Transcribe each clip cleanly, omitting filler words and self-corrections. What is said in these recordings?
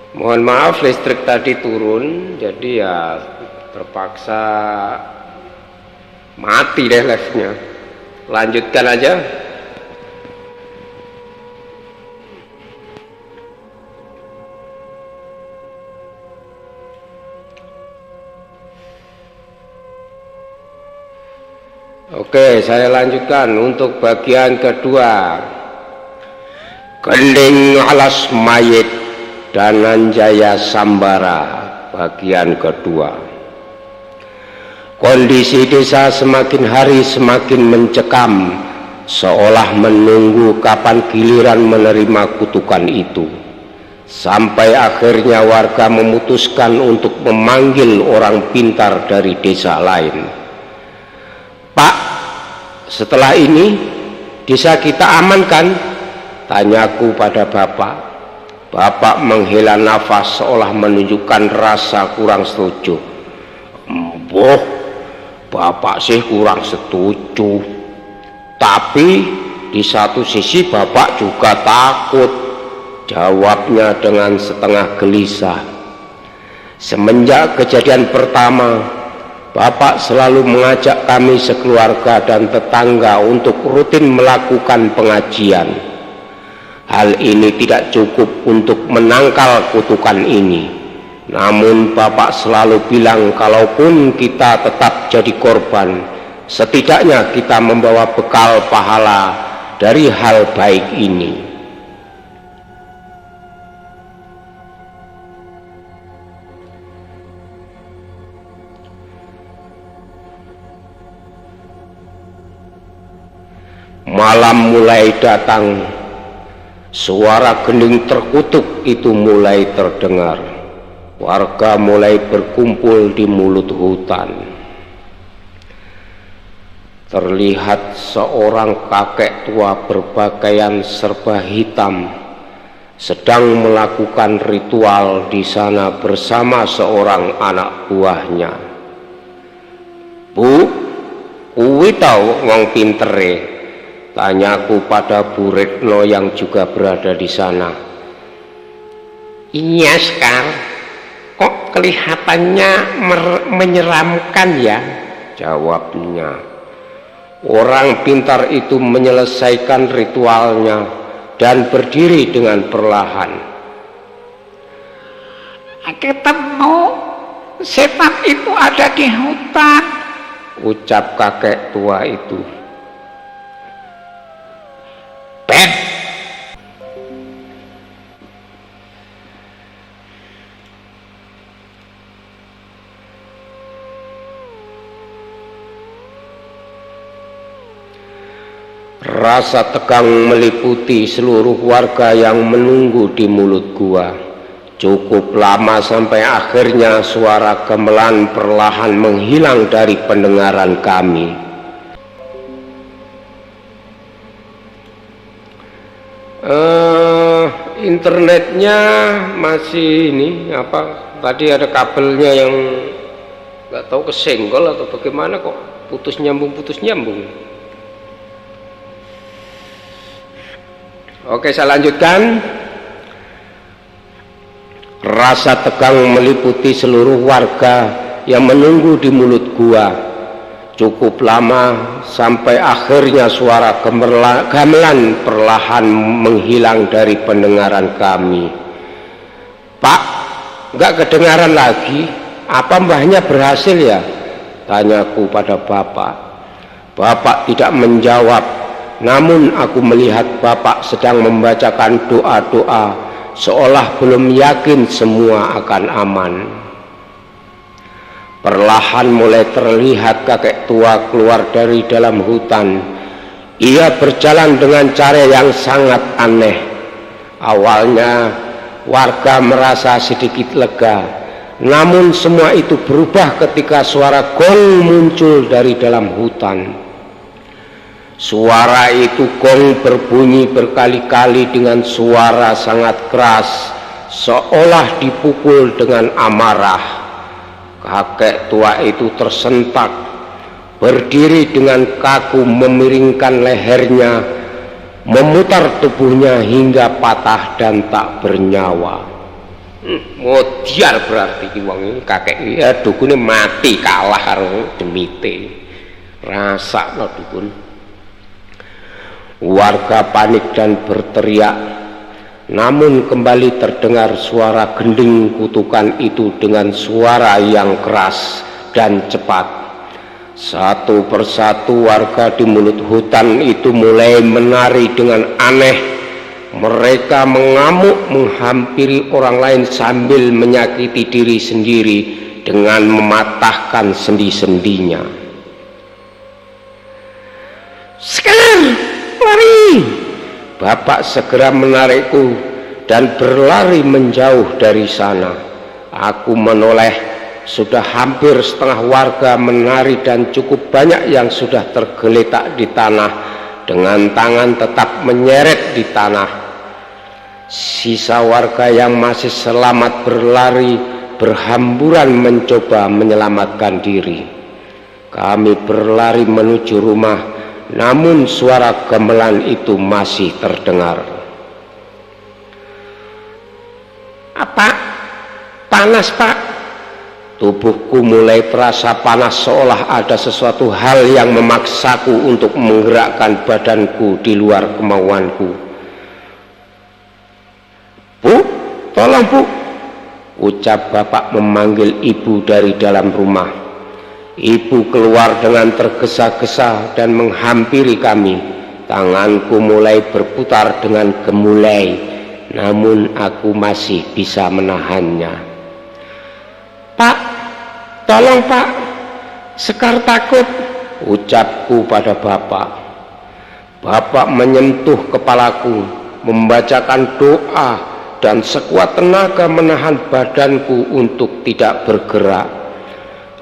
Mohon maaf listrik tadi turun, jadi ya terpaksa mati deh live-nya. Lanjutkan aja. Oke, saya lanjutkan untuk bagian kedua. Gending alas mayit Dananjaya Sambara bagian kedua. Kondisi desa semakin hari semakin mencekam, seolah menunggu kapan giliran menerima kutukan itu. Sampai akhirnya warga memutuskan untuk memanggil orang pintar dari desa lain. Pak, setelah ini desa kita aman kan? Tanyaku pada bapak. Bapak menghela nafas seolah menunjukkan rasa kurang setuju. Boh, bapak sih kurang setuju. Tapi di satu sisi bapak juga takut. Jawabnya dengan setengah gelisah. Semenjak kejadian pertama, Bapak selalu mengajak kami sekeluarga dan tetangga untuk rutin melakukan pengajian. Hal ini tidak cukup untuk menangkal kutukan ini. Namun Bapak selalu bilang kalaupun kita tetap jadi korban, setidaknya kita membawa bekal pahala dari hal baik ini. Malam mulai datang, suara gending terkutuk itu mulai terdengar. Warga mulai berkumpul di mulut hutan. Terlihat seorang kakek tua berpakaian serba hitam sedang melakukan ritual di sana bersama seorang anak buahnya. Bu, kuwi tau wong pintere? Tanyaku pada Bu Retno yang juga berada di sana. Iya Sekar, kok kelihatannya menyeramkan ya? Jawabnya. Orang pintar itu menyelesaikan ritualnya dan berdiri dengan perlahan. Ketemu setan itu ada di hutan, ucap kakek tua itu. Ben, rasa tegang meliputi seluruh warga yang menunggu di mulut gua. Cukup lama sampai akhirnya suara gamelan perlahan menghilang dari pendengaran kami. Internetnya masih ini apa? Tadi ada kabelnya yang nggak tahu kesenggol atau bagaimana kok putus nyambung. Oke, saya lanjutkan. Rasa tegang meliputi seluruh warga yang menunggu di mulut gua. Cukup lama sampai akhirnya suara gamelan perlahan menghilang dari pendengaran kami. Pak, nggak kedengaran lagi? Apa mbahnya berhasil ya? Tanyaku pada bapak. Bapak tidak menjawab, namun aku melihat bapak sedang membacakan doa-doa seolah belum yakin semua akan aman. Perlahan mulai terlihat kakek tua keluar dari dalam hutan. Ia berjalan dengan cara yang sangat aneh. Awalnya warga merasa sedikit lega, namun semua itu berubah ketika suara gong muncul dari dalam hutan. Suara itu gong berbunyi berkali-kali dengan suara sangat keras, seolah dipukul dengan amarah. Kakek tua itu tersentak, berdiri dengan kaku memiringkan lehernya, memutar tubuhnya hingga patah dan tak bernyawa. Modiar berarti ki wong ini kakek ya dukune mati kalah karo demite. Rasakno dukun. Warga panik dan berteriak, namun kembali terdengar suara gending kutukan itu dengan suara yang keras dan cepat. Satu persatu warga di mulut hutan itu mulai menari dengan aneh. Mereka mengamuk menghampiri orang lain sambil menyakiti diri sendiri dengan mematahkan sendi-sendinya. Sekar, lari! Bapak segera menarikku dan berlari menjauh dari sana. Aku menoleh, sudah hampir setengah warga menari dan cukup banyak yang sudah tergeletak di tanah dengan tangan tetap menyeret di tanah. Sisa warga yang masih selamat berlari berhamburan mencoba menyelamatkan diri. Kami berlari menuju rumah, namun suara gamelan itu masih terdengar. Pak, panas Pak. Tubuhku mulai terasa panas seolah ada sesuatu hal yang memaksaku untuk menggerakkan badanku di luar kemauanku. Bu, tolong Bu, ucap bapak memanggil ibu dari dalam rumah. Ibu keluar dengan tergesa-gesa dan menghampiri kami. Tanganku mulai berputar dengan gemulai, namun aku masih bisa menahannya. Pak, tolong Pak, Sekar takut, ucapku pada bapak. Bapak menyentuh kepalaku, membacakan doa, dan sekuat tenaga menahan badanku untuk tidak bergerak.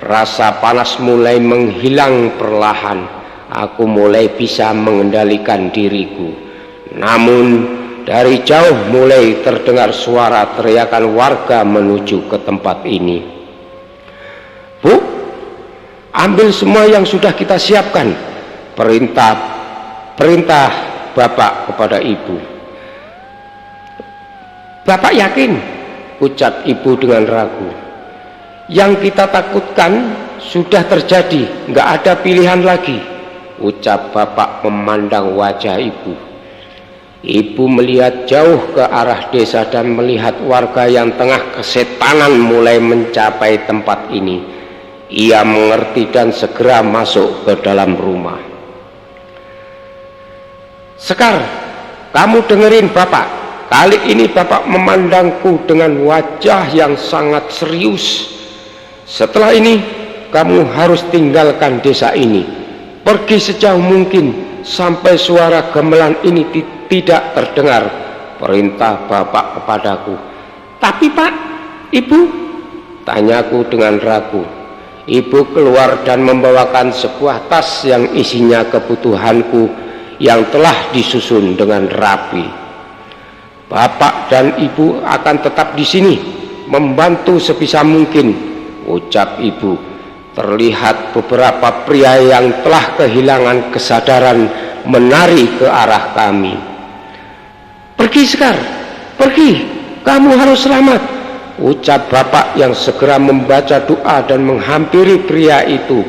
Rasa panas mulai menghilang perlahan. Aku mulai bisa mengendalikan diriku. Namun dari jauh mulai terdengar suara teriakan warga menuju ke tempat ini. Bu, ambil semua yang sudah kita siapkan. Perintah bapak kepada ibu. Bapak yakin? Ucap ibu dengan ragu. Yang kita takutkan sudah terjadi, nggak ada pilihan lagi, ucap bapak memandang wajah ibu. Ibu melihat jauh ke arah desa dan melihat warga yang tengah kesetanan mulai mencapai tempat ini. Ia mengerti dan segera masuk ke dalam rumah. Sekar, kamu dengerin bapak. Kali ini bapak memandangku dengan wajah yang sangat serius. Setelah ini kamu harus tinggalkan desa ini. Pergi sejauh mungkin sampai suara gamelan ini tidak terdengar, perintah bapak kepadaku. Tapi Pak, Ibu, tanyaku dengan ragu. Ibu keluar dan membawakan sebuah tas yang isinya kebutuhanku yang telah disusun dengan rapi. Bapak dan ibu akan tetap di sini membantu sebisa mungkin, ucap ibu. Terlihat beberapa pria yang telah kehilangan kesadaran menari ke arah kami. Pergi Sekar, pergi, kamu harus selamat, ucap bapak yang segera membaca doa dan menghampiri pria itu.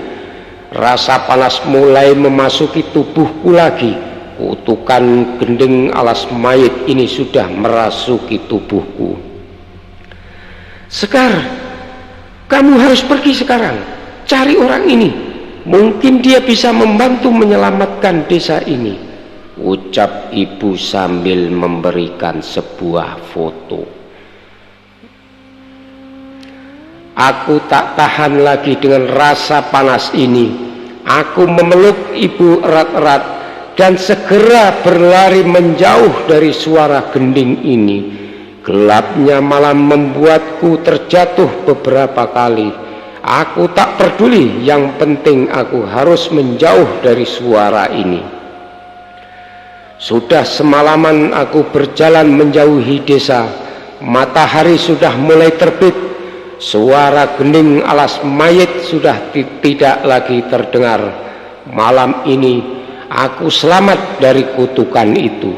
Rasa panas mulai memasuki tubuhku lagi. Kutukan gending alas mayit ini sudah merasuki tubuhku. Sekar, kamu harus pergi sekarang. Cari orang ini. Mungkin dia bisa membantu menyelamatkan desa ini, ucap ibu sambil memberikan sebuah foto. Aku tak tahan lagi dengan rasa panas ini. Aku memeluk ibu erat-erat dan segera berlari menjauh dari suara gending ini. Gelapnya malam membuatku terjatuh beberapa kali. Aku tak peduli, yang penting aku harus menjauh dari suara ini. Sudah semalaman aku berjalan menjauhi desa. Matahari sudah mulai terbit. Suara gending alas mayit sudah tidak lagi terdengar. Malam ini aku selamat dari kutukan itu.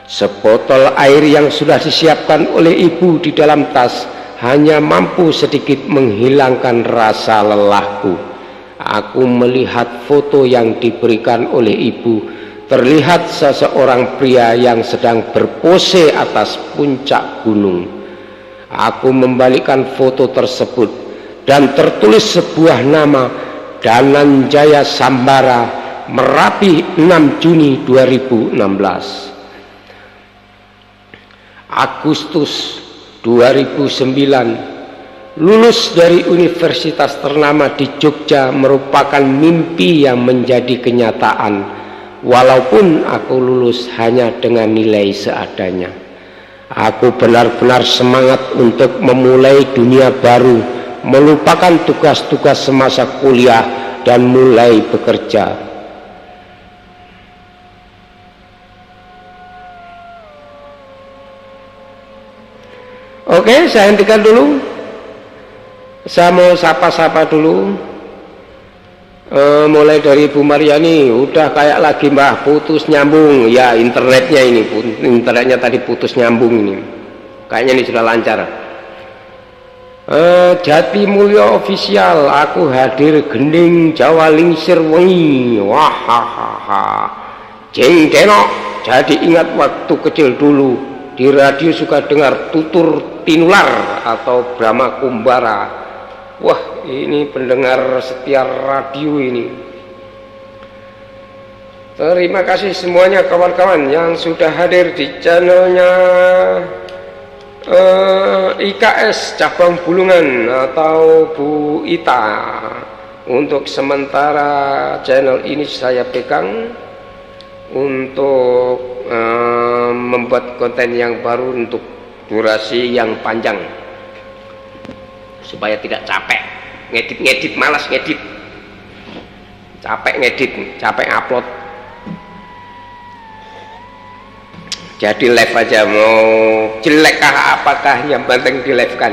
Sebotol air yang sudah disiapkan oleh ibu di dalam tas hanya mampu sedikit menghilangkan rasa lelahku. Aku melihat foto yang diberikan oleh ibu. Terlihat seseorang pria yang sedang berpose atas puncak gunung. Aku membalikkan foto tersebut dan tertulis sebuah nama, Dananjaya Sambara, Merapi, 6 Juni 2016. Agustus 2009, lulus dari universitas ternama di Jogja merupakan mimpi yang menjadi kenyataan, walaupun aku lulus hanya dengan nilai seadanya. Aku benar-benar semangat untuk memulai dunia baru, melupakan tugas-tugas semasa kuliah dan mulai bekerja. Oke, saya hentikan dulu. Saya mau sapa-sapa dulu. Mulai dari Bu Mariani, udah kayak lagi Mbah putus nyambung. Ya, internetnya ini, internetnya tadi putus nyambung ini. Kayaknya ini sudah lancar. Jati Mulyo Official, aku hadir gending Jawa Lingsir wengi. Wahahaha. Jeng denok, jadi ingat waktu kecil dulu. Di radio suka dengar tutur tinular atau Brahma Kumbara. Wah, ini pendengar setia radio ini. Terima kasih semuanya kawan-kawan yang sudah hadir di channelnya IKS Cabang Bulungan atau Bu Ita. Untuk sementara channel ini saya pegang untuk membuat konten yang baru untuk durasi yang panjang supaya tidak capek ngedit, malas ngedit, capek ngedit, capek upload. Jadi live aja, mau jelekkah apakah yang penting di live kan.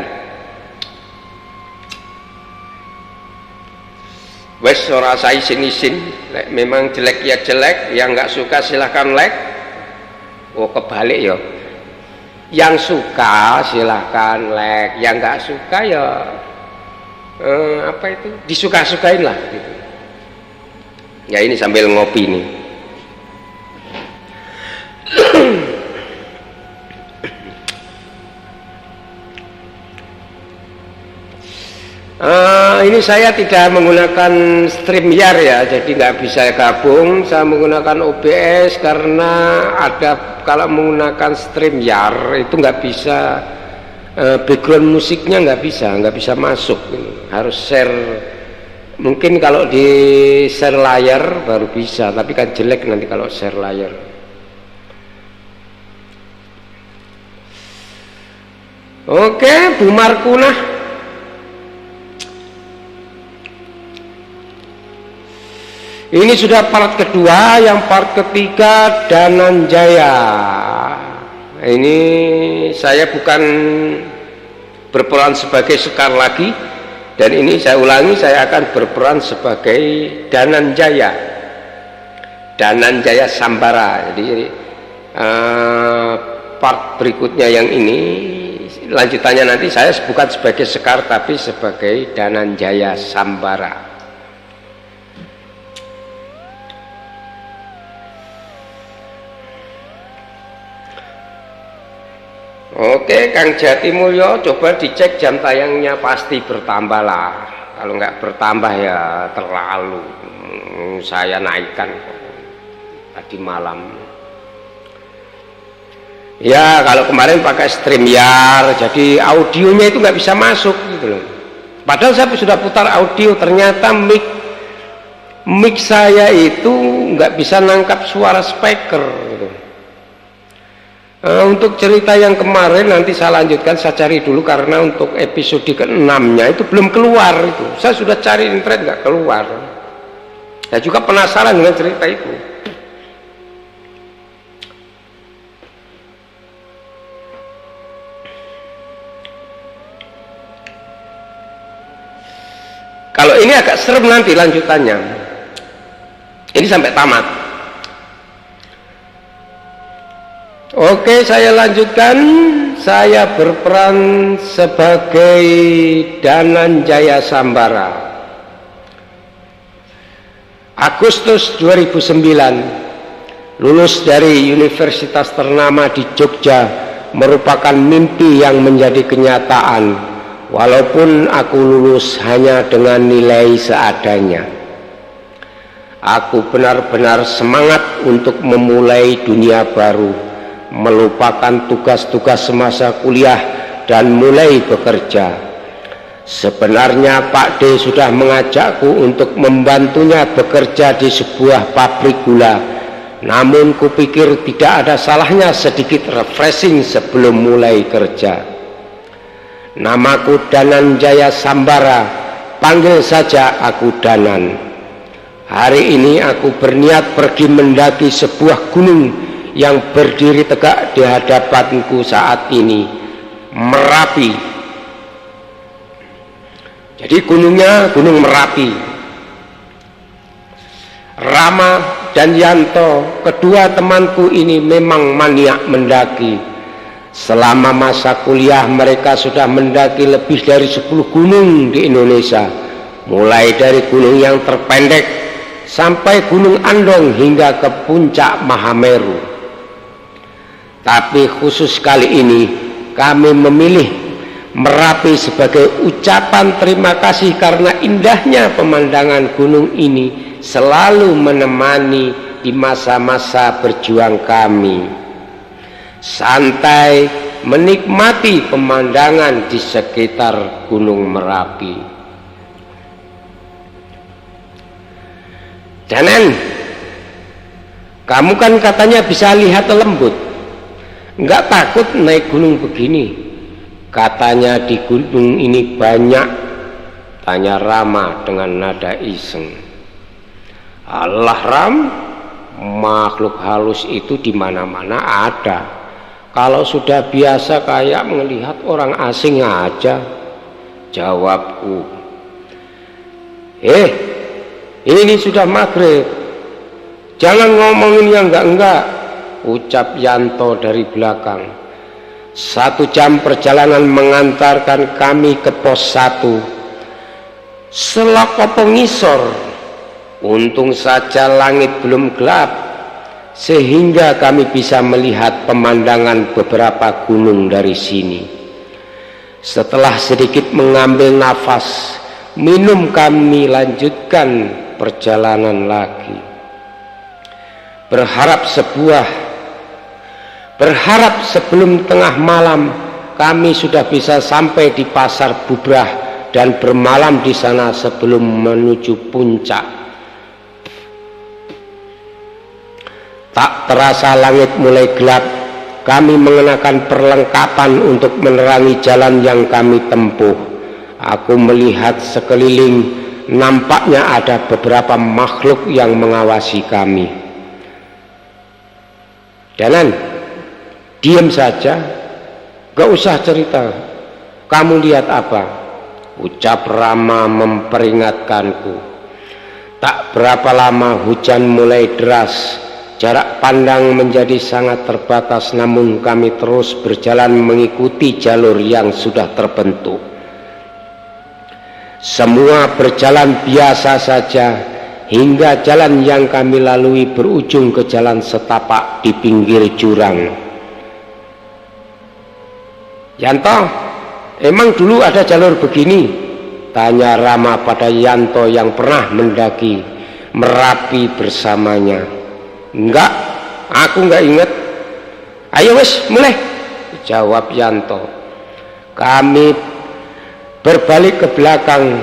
Wes ora saya isin-isin, memang jelek ya jelek, yang nggak suka silahkan like. Oh kebalik ya, yang suka silahkan like, yang nggak suka ya apa itu disuka-sukain lah gitu. Ya ini sambil ngopi nih. Ini saya tidak menggunakan StreamYard ya, jadi nggak bisa gabung. Saya menggunakan OBS karena ada, kalau menggunakan StreamYard itu nggak bisa background musiknya nggak bisa masuk, harus share. Mungkin kalau di share layar baru bisa, tapi kan jelek nanti kalau share layar. Oke, Bu Markunah. Ini sudah part kedua, yang part ketiga Dananjaya. Ini saya bukan berperan sebagai Sekar lagi, dan ini saya ulangi, saya akan berperan sebagai Dananjaya, Dananjaya Sambara. Jadi part berikutnya yang ini lanjutannya nanti saya bukan sebagai Sekar tapi sebagai Dananjaya Sambara. Oke, Kang Jati Mulyo, coba dicek jam tayangnya, pasti bertambah lah. Kalau nggak bertambah ya terlalu. Saya naikkan tadi malam. Ya, kalau kemarin pakai StreamYard, jadi audionya itu nggak bisa masuk gitu loh. Padahal saya sudah putar audio, ternyata mic saya itu nggak bisa nangkap suara speaker gitu. Untuk cerita yang kemarin nanti saya lanjutkan, saya cari dulu karena untuk episode ke-6-nya itu belum keluar itu. Saya sudah cari internet nggak keluar. Saya juga penasaran dengan cerita itu. Kalau ini agak serem nanti lanjutannya. Ini sampai tamat. Oke, saya lanjutkan. Saya berperan sebagai Dananjaya Sambara. Agustus 2009, lulus dari universitas ternama di Jogja merupakan mimpi yang menjadi kenyataan, walaupun aku lulus hanya dengan nilai seadanya. Aku benar-benar semangat untuk memulai dunia baru, melupakan tugas-tugas semasa kuliah dan mulai bekerja. Sebenarnya Pak D sudah mengajakku untuk membantunya bekerja di sebuah pabrik gula, namun kupikir tidak ada salahnya sedikit refreshing sebelum mulai kerja. Namaku Dananjaya Sambara, panggil saja aku Danan. Hari ini aku berniat pergi mendaki sebuah gunung yang berdiri tegak di hadapanku saat ini, Merapi. Jadi gunungnya Gunung Merapi. Rama dan Yanto, kedua temanku ini memang maniak mendaki. Selama masa kuliah mereka sudah mendaki lebih dari 10 gunung di Indonesia, mulai dari gunung yang terpendek sampai Gunung Andong hingga ke puncak Mahameru. Tapi khusus kali ini kami memilih Merapi sebagai ucapan terima kasih karena indahnya pemandangan gunung ini selalu menemani di masa-masa berjuang kami. Santai menikmati pemandangan di sekitar Gunung Merapi. Danan, kamu kan katanya bisa lihat lembut, nggak takut naik gunung begini? Katanya di gunung ini banyak, tanya Rama dengan nada iseng. Allah Ram, makhluk halus itu di mana-mana ada. Kalau sudah biasa kayak melihat orang asing aja, jawabku. Ini sudah maghrib, jangan ngomongin yang enggak-enggak, ucap Yanto dari belakang. 1 jam perjalanan mengantarkan kami ke pos 1 Selokopo ngisor. Untung saja langit belum gelap sehingga kami bisa melihat pemandangan beberapa gunung dari sini. Setelah sedikit mengambil nafas, minum, kami lanjutkan perjalanan lagi. Berharap sebelum tengah malam kami sudah bisa sampai di Pasar Bubrah dan bermalam di sana sebelum menuju puncak. Tak terasa langit mulai gelap. Kami mengenakan perlengkapan untuk menerangi jalan yang kami tempuh. Aku melihat sekeliling, nampaknya ada beberapa makhluk yang mengawasi kami. Danan, diam saja, gak usah cerita. Kamu lihat apa? Ucap Rama memperingatkanku. Tak berapa lama hujan mulai deras. Jarak pandang menjadi sangat terbatas, namun kami terus berjalan mengikuti jalur yang sudah terbentuk. Semua berjalan biasa saja hingga jalan yang kami lalui berujung ke jalan setapak di pinggir jurang. Yanto, emang dulu ada jalur begini? Tanya Rama pada Yanto yang pernah mendaki Merapi bersamanya. Enggak, aku enggak ingat. Ayo wes, mulai, jawab Yanto. Kami berbalik ke belakang,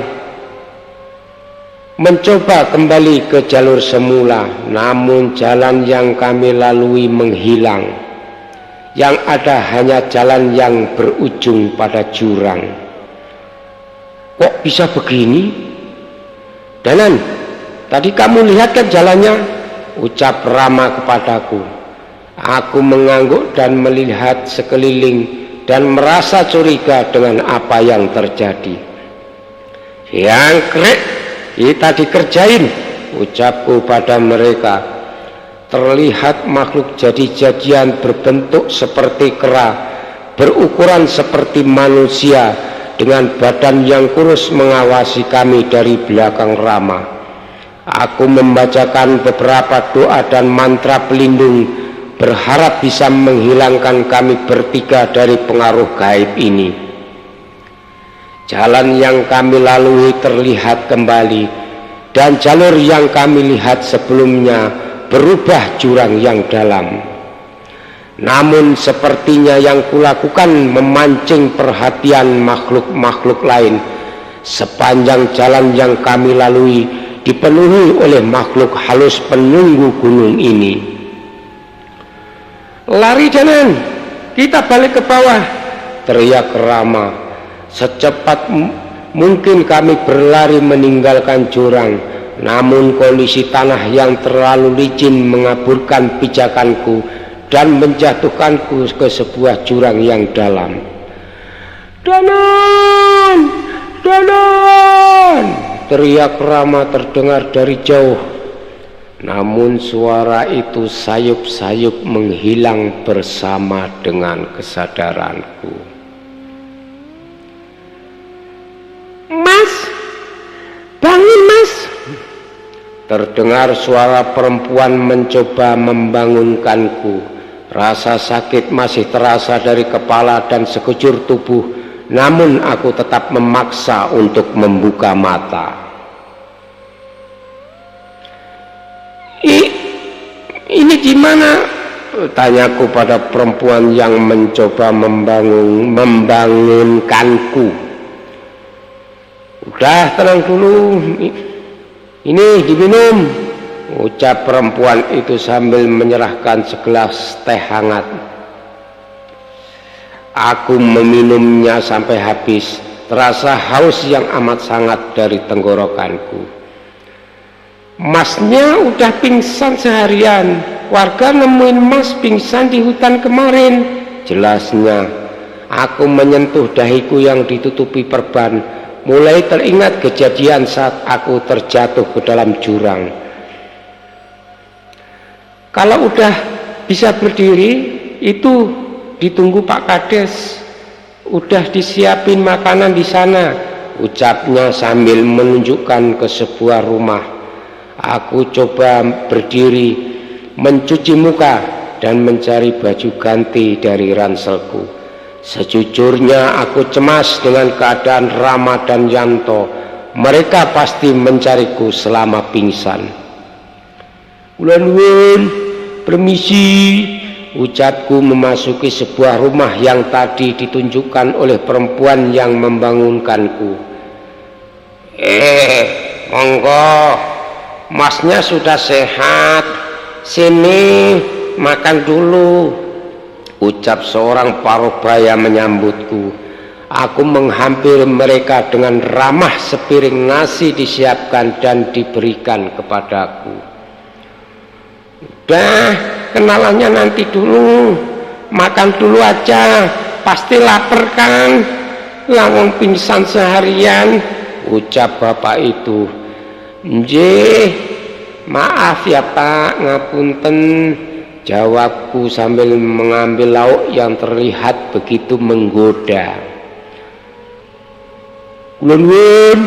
mencoba kembali ke jalur semula, namun jalan yang kami lalui menghilang. Yang ada hanya jalan yang berujung pada jurang. Kok bisa begini? Danan, tadi kamu lihat kan jalannya? Ucap Rama kepadaku. Aku mengangguk dan melihat sekeliling dan merasa curiga dengan apa yang terjadi. Yang krek, kita dikerjain, ucapku pada mereka. terlihat makhluk jadi-jadian berbentuk seperti kera, berukuran seperti manusia, dengan badan yang kurus mengawasi kami dari belakang Rama. Aku membacakan beberapa doa dan mantra pelindung, berharap bisa menghilangkan kami bertiga dari pengaruh gaib ini. Jalan yang kami lalui terlihat kembali, dan jalur yang kami lihat sebelumnya berubah jurang yang dalam. Namun sepertinya yang kulakukan memancing perhatian makhluk-makhluk lain. Sepanjang jalan yang kami lalui dipenuhi oleh makhluk halus penunggu gunung ini. "Lari Danan, kita balik ke bawah," teriak Rama. Secepat mungkin kami berlari meninggalkan jurang, namun kondisi tanah yang terlalu licin mengaburkan pijakanku dan menjatuhkanku ke sebuah jurang yang dalam. "Danan! Danan!" teriak Rama terdengar dari jauh. Namun suara itu sayup-sayup menghilang bersama dengan kesadaranku. "Mas, bangun Mas!" Terdengar suara perempuan mencoba membangunkanku. Rasa sakit masih terasa dari kepala dan sekujur tubuh, namun aku tetap memaksa untuk membuka mata. "Ini gimana?" tanyaku pada perempuan yang mencoba membangunkanku. "Udah, tenang dulu, ini diminum," ucap perempuan itu sambil menyerahkan segelas teh hangat. Aku meminumnya sampai habis, terasa haus yang amat sangat dari tenggorokanku. "Masnya udah pingsan seharian, warga nemuin Mas pingsan di hutan kemarin," jelasnya. Aku menyentuh dahiku yang ditutupi perban, mulai teringat kejadian saat aku terjatuh ke dalam jurang. "Kalau udah bisa berdiri, itu ditunggu Pak Kades. Udah disiapin makanan di sana," ucapnya sambil menunjukkan ke sebuah rumah. Aku coba berdiri, mencuci muka, dan mencari baju ganti dari ranselku. Sejujurnya aku cemas dengan keadaan Rama dan Yanto. Mereka pasti mencariku selama pingsan. "Kula nuwun, permisi," ucapku memasuki sebuah rumah yang tadi ditunjukkan oleh perempuan yang membangunkanku. Monggo, Masnya sudah sehat, sini makan dulu," ucap seorang parubaya menyambutku. Aku menghampiri mereka dengan ramah, sepiring nasi disiapkan dan diberikan kepadaku. "Udah, kenalannya nanti dulu, makan dulu aja, pasti lapar kan, lawang pingsan seharian," ucap bapak itu. "Nggih, maaf ya Pak, ngapunten," jawabku sambil mengambil lauk yang terlihat begitu menggoda. "Kula nuwun,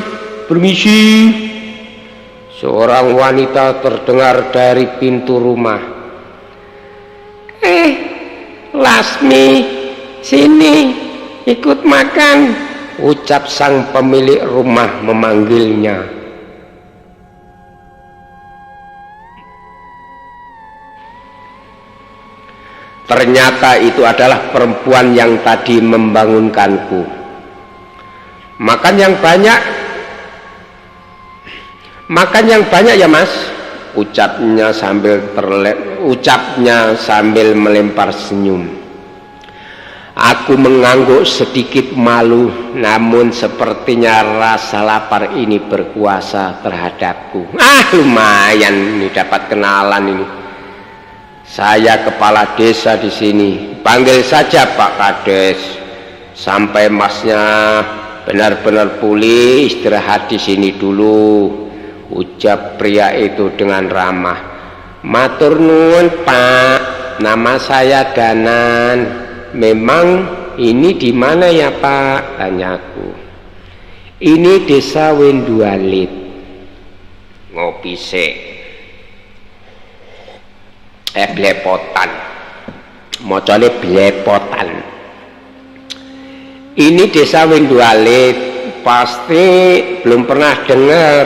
permisi," seorang wanita terdengar dari pintu rumah. "Lasmi, sini ikut makan," ucap sang pemilik rumah memanggilnya. Ternyata itu adalah perempuan yang tadi membangunkanku. Makan yang banyak ya Mas," ucapnya sambil melempar senyum. Aku mengangguk sedikit malu, namun sepertinya rasa lapar ini berkuasa terhadapku. Lumayan ini dapat kenalan ini. "Saya kepala desa di sini. Panggil saja Pak Kades. Sampai Masnya benar-benar pulih, istirahat di sini dulu," ucap pria itu dengan ramah. Matur nuwun Pak, nama saya Danan. Memang ini di mana ya Pak? Tanyaku. Ini desa Wendualit. Ngopi sik. Blepotan. Mocone Blepotan. Ini desa Wendualit. Pasti belum pernah dengar,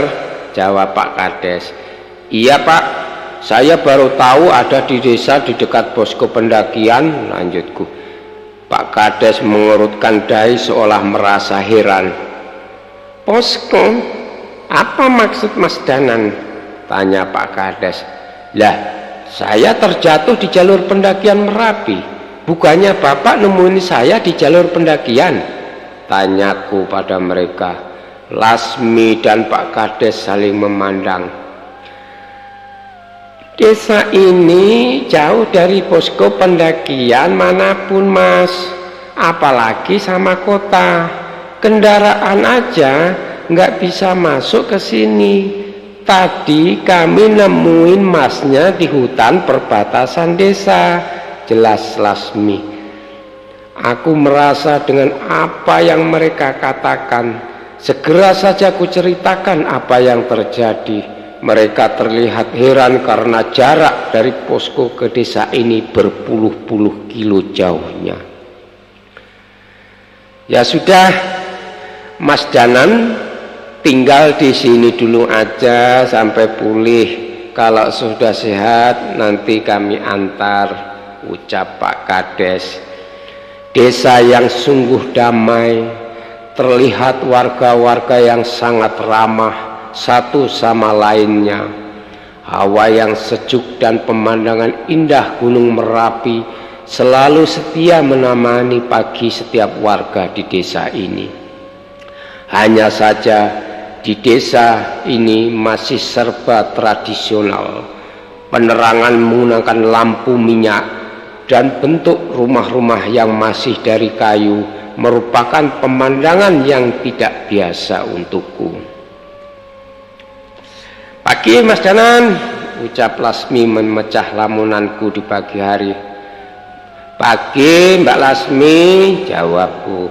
jawab Pak Kades. Iya Pak, saya baru tahu ada di desa di dekat posko pendakian, lanjutku. Pak Kades mengerutkan dahi seolah merasa heran. Posko? Apa maksud Mas Danan? Tanya Pak Kades. Lah, saya terjatuh di jalur pendakian Merapi. Bukannya Bapak nemuin saya di jalur pendakian? Tanyaku pada mereka. Lasmi dan Pak Kades saling memandang. Desa ini jauh dari posko pendakian manapun Mas, apalagi sama kota. Kendaraan aja nggak bisa masuk ke sini. Tadi kami nemuin Masnya di hutan perbatasan desa, jelas Lasmi. Aku merasa dengan apa yang mereka katakan. Segera saja ku ceritakan apa yang terjadi. Mereka terlihat heran karena jarak dari posko ke desa ini berpuluh-puluh kilo jauhnya. Ya sudah, Mas Danan tinggal di sini dulu aja sampai pulih. Kalau sudah sehat nanti kami antar, ucap Pak Kades. Desa yang sungguh damai, terlihat warga-warga yang sangat ramah satu sama lainnya. Hawa yang sejuk dan pemandangan indah Gunung Merapi selalu setia menemani pagi setiap warga di desa ini. Hanya saja di desa ini masih serba tradisional. Penerangan menggunakan lampu minyak dan bentuk rumah-rumah yang masih dari kayu merupakan pemandangan yang tidak biasa untukku. Pagi Mas Danan, ucap Lasmi memecah lamunanku di pagi hari. Pagi Mbak Lasmi, jawabku.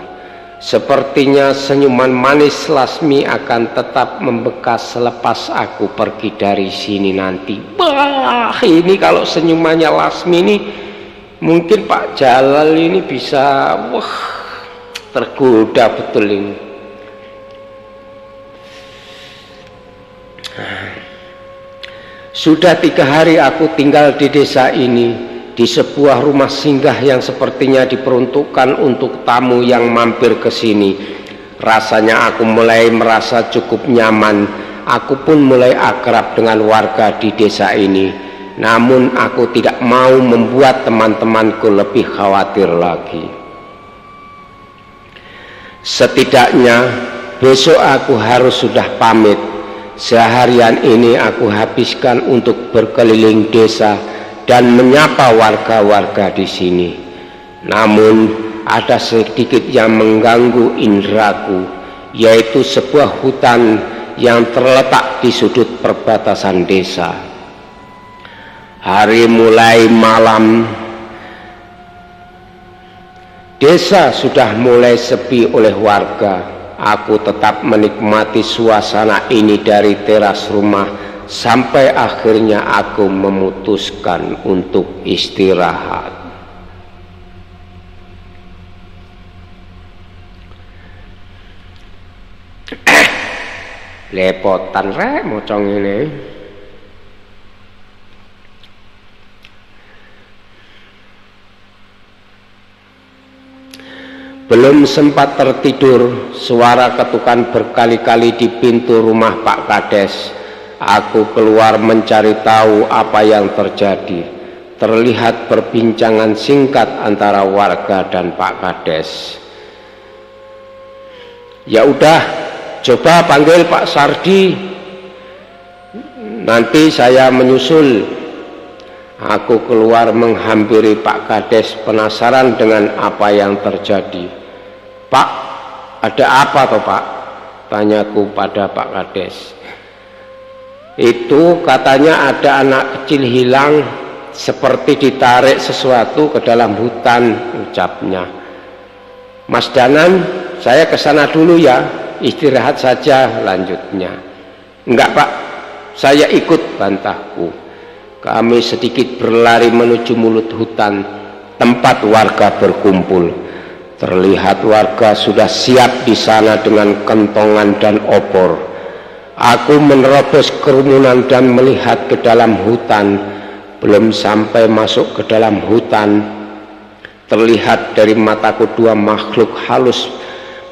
Sepertinya senyuman manis Lasmi akan tetap membekas selepas aku pergi dari sini nanti. Wah, ini kalau senyumannya Lasmi ini mungkin Pak Jalal ini bisa tergoda betul ini. Sudah 3 hari aku tinggal di desa ini, di sebuah rumah singgah yang sepertinya diperuntukkan untuk tamu yang mampir ke sini. Rasanya aku mulai merasa cukup nyaman. Aku pun mulai akrab dengan warga di desa ini. Namun aku tidak mau membuat teman-temanku lebih khawatir lagi. Setidaknya besok aku harus sudah pamit. Seharian ini aku habiskan untuk berkeliling desa dan menyapa warga-warga di sini. Namun ada sedikit yang mengganggu indraku, yaitu sebuah hutan yang terletak di sudut perbatasan desa. Hari mulai malam, desa sudah mulai sepi oleh warga. Aku tetap menikmati suasana ini dari teras rumah sampai akhirnya aku memutuskan untuk istirahat. Lepotan rek mocong ini. Belum sempat tertidur, suara ketukan berkali-kali di pintu rumah Pak Kades. Aku keluar mencari tahu apa yang terjadi. Terlihat perbincangan singkat antara warga dan Pak Kades. Ya udah, coba panggil Pak Sardi. Nanti saya menyusul. Aku keluar menghampiri Pak Kades penasaran dengan apa yang terjadi. Pak, ada apa toh Pak? Tanyaku pada Pak Kades. Itu katanya ada anak kecil hilang seperti ditarik sesuatu ke dalam hutan, ucapnya. Mas Danan, saya ke sana dulu ya, istirahat saja, lanjutnya. Enggak Pak, saya ikut, bantahku. Kami sedikit berlari menuju mulut hutan, tempat warga berkumpul. Terlihat warga sudah siap di sana dengan kentongan dan obor. Aku menerobos kerumunan dan melihat ke dalam hutan. Belum sampai masuk ke dalam hutan, terlihat dari mataku dua makhluk halus,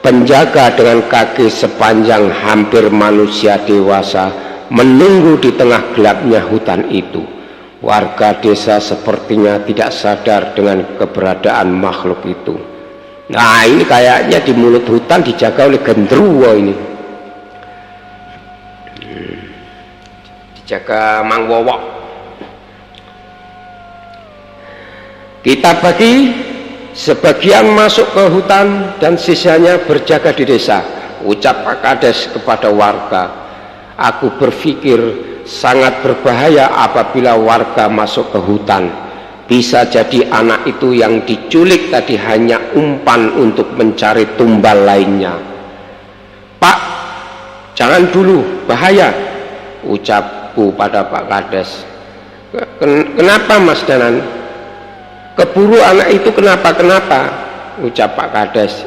penjaga dengan kaki sepanjang hampir manusia dewasa, menunggu di tengah gelapnya hutan itu. Warga desa sepertinya tidak sadar dengan keberadaan makhluk itu. Nah, ini kayaknya di mulut hutan dijaga oleh genderuwo ini. Dijaga Mang Wowok. Kita bagi sebagian masuk ke hutan dan sisanya berjaga di desa, ucap Pak Kades kepada warga. Aku berpikir sangat berbahaya apabila warga masuk ke hutan. Bisa jadi anak itu yang diculik tadi hanya umpan untuk mencari tumbal lainnya. Pak, jangan dulu, bahaya, ucapku pada Pak Kades. Kenapa Mas Danan? Keburu anak itu kenapa, ucap Pak Kades.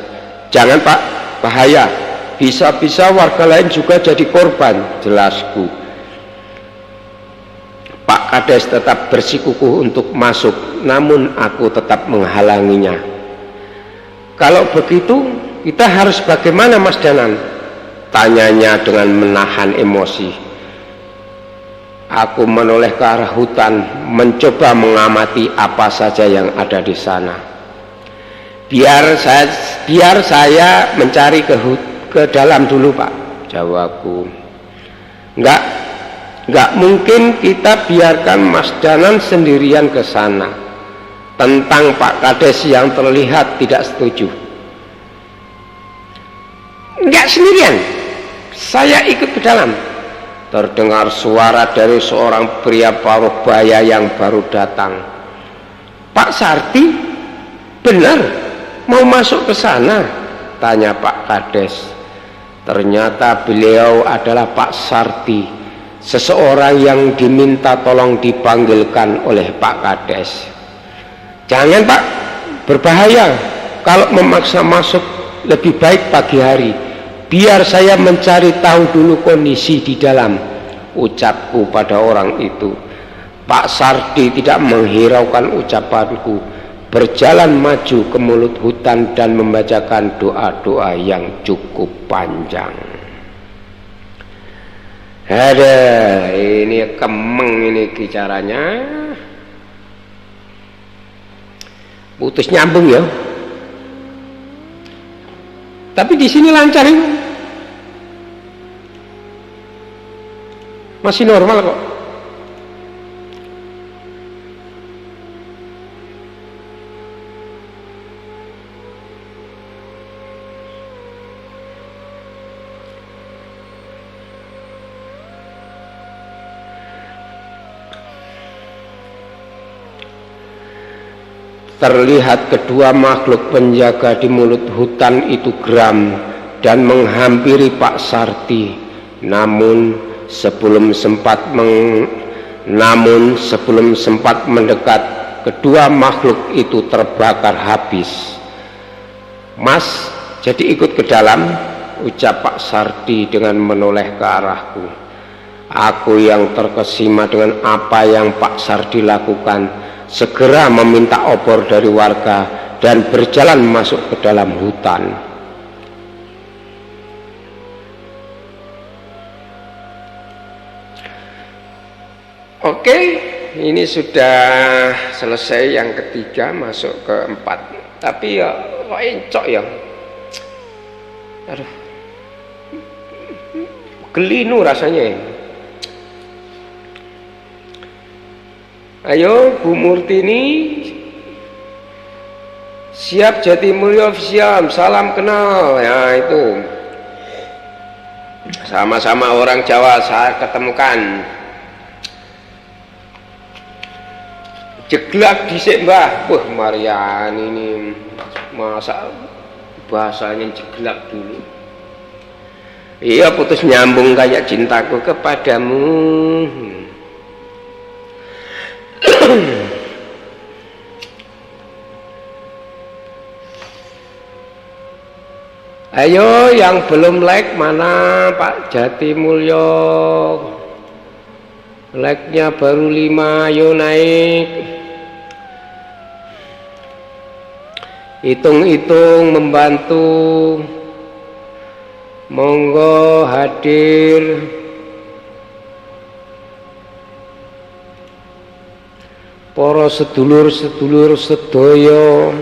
Jangan Pak, bahaya, bisa-bisa warga lain juga jadi korban, jelasku. Pak Kades tetap bersikukuh untuk masuk, namun aku tetap menghalanginya. Kalau begitu kita harus bagaimana Mas Danan? Tanyanya dengan menahan emosi. Aku menoleh ke arah hutan, mencoba mengamati apa saja yang ada di sana. Biar saya mencari ke dalam dulu Pak, jawabku. Enggak mungkin kita biarkan Mas Danan sendirian ke sana. Tentang Pak Kades yang terlihat tidak setuju. Enggak sendirian, saya ikut ke dalam. Terdengar suara dari seorang pria paruh baya yang baru datang. Pak Sarti, benar mau masuk ke sana? Tanya Pak Kades. Ternyata beliau adalah Pak Sarti, seseorang yang diminta tolong dipanggilkan oleh Pak Kades. Jangan Pak, berbahaya. Kalau memaksa masuk lebih baik pagi hari. Biar saya mencari tahu dulu kondisi di dalam, ucapku pada orang itu. Pak Sardi tidak menghiraukan ucapanku, berjalan maju ke mulut hutan dan membacakan doa-doa yang cukup panjang. Ada, ini kemeng ini bicaranya. Putus nyambung ya. Tapi di sini lancar itu. Masih normal kok. Terlihat kedua makhluk penjaga di mulut hutan itu geram dan menghampiri Pak Sarti. Namun sebelum sempat mendekat, kedua makhluk itu terbakar habis. Mas, jadi ikut ke dalam, ucap Pak Sarti dengan menoleh ke arahku. Aku yang terkesima dengan apa yang Pak Sardi lakukan, segera meminta obor dari warga dan berjalan masuk ke dalam hutan. Oke, ini sudah selesai yang ketiga, masuk ke 4. Tapi ya kok encok ya. Aduh. Gelinu rasanya ya. Ayo Bu Murtini, siap Jatimulyo official, salam kenal ya itu. sama-sama orang Jawa saya ketemukan. Jeglak dhisik Mbah. Wah, Marian ini masa bahasanya jeglak dulu. Iya, putus nyambung kayak cintaku kepadamu. Ayo yang belum like mana Pak Jatimulyo? Like-nya baru 5, ayo naik. Hitung-hitung membantu. Monggo hadir. Para sedulur-sedulur sedaya.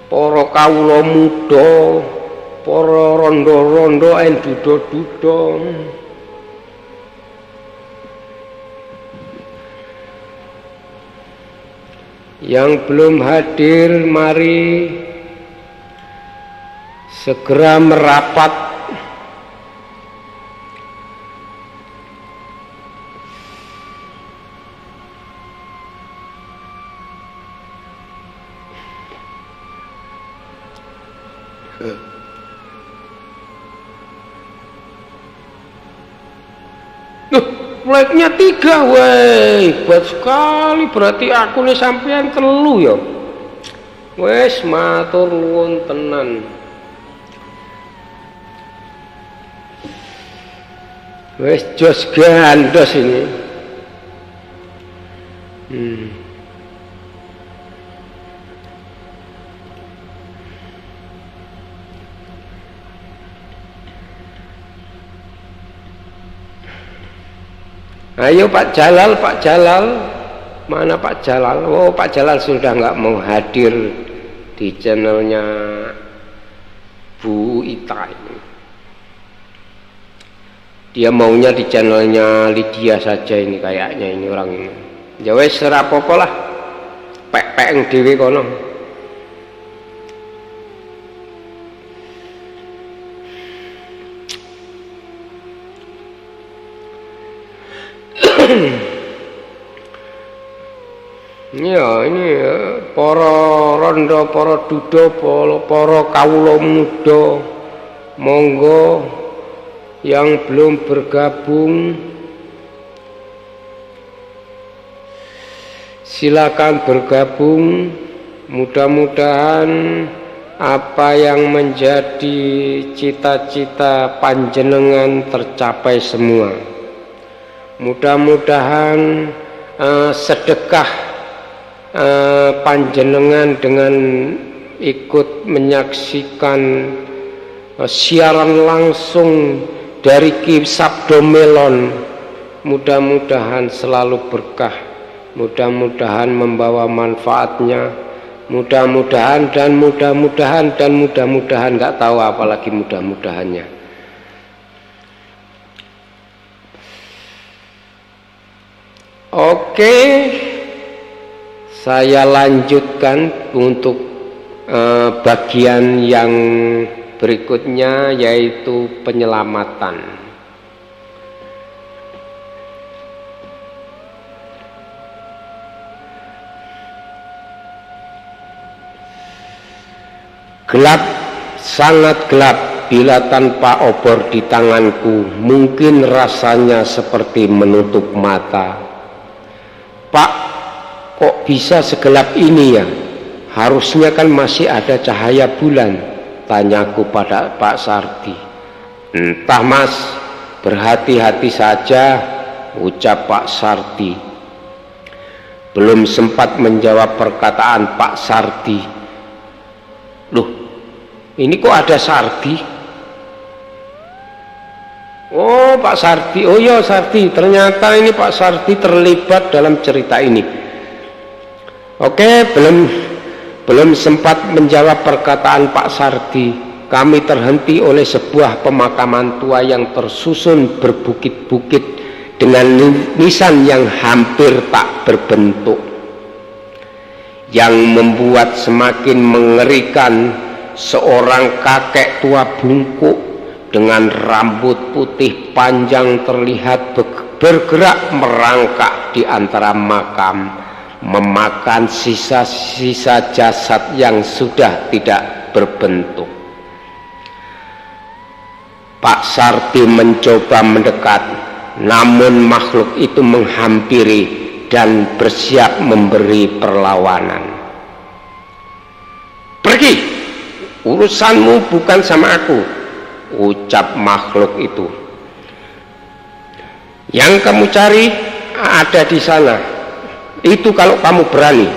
Para kawula muda, para rondo-rondo duda-duda. Yang belum hadir, mari segera merapat. Like-nya 3, weh, hebat sekali. Berarti aku nih sampean 3 ya. Wes matur nuwun tenan. Wes jos gandos ini. Ayo Pak Jalal, Pak Jalal, mana Pak Jalal? Oh, Pak Jalal sudah nggak mau hadir di channelnya Bu Ita ini. Dia maunya di channelnya Lydia saja ini kayaknya ini orang ini. Ya wes serapopo lah, pek-pek dewe kono. Ya ini para rondo, para duda, para kawula muda, monggo yang belum bergabung silakan bergabung. Mudah-mudahan apa yang menjadi cita-cita panjenengan tercapai semua. Mudah-mudahan sedekah panjenengan dengan ikut menyaksikan siaran langsung dari Ki Sabdo Melon, mudah-mudahan selalu berkah, mudah-mudahan membawa manfaatnya, mudah-mudahan dan mudah-mudahan dan mudah-mudahan, nggak tahu apalagi mudah-mudahannya. Oke, saya lanjutkan untuk bagian yang berikutnya, yaitu penyelamatan. Gelap, sangat gelap. Bila tanpa obor di tanganku, mungkin rasanya seperti menutup mata. Pak, kok bisa segelap ini ya? Harusnya kan masih ada cahaya bulan, tanyaku pada Pak Sardi. Entah Mas, berhati-hati saja, ucap Pak Sardi. Belum sempat menjawab perkataan Pak Sardi. Loh, ini kok ada Sardi? Oh, Pak Sardi, oh ya Sardi, ternyata ini Pak Sardi terlibat dalam cerita ini. Oke, belum sempat menjawab perkataan Pak Sardi, kami terhenti oleh sebuah pemakaman tua yang tersusun berbukit-bukit dengan nisan yang hampir tak berbentuk. yang membuat semakin mengerikan. Seorang kakek tua bungkuk dengan rambut putih panjang terlihat bergerak merangkak di antara makam, memakan sisa-sisa jasad yang sudah tidak berbentuk. Pak Sarti mencoba mendekat, namun makhluk itu menghampiri dan bersiap memberi perlawanan. "Pergi, urusanmu bukan sama aku," ucap makhluk itu. "Yang kamu cari ada di sana. Itu kalau kamu berani."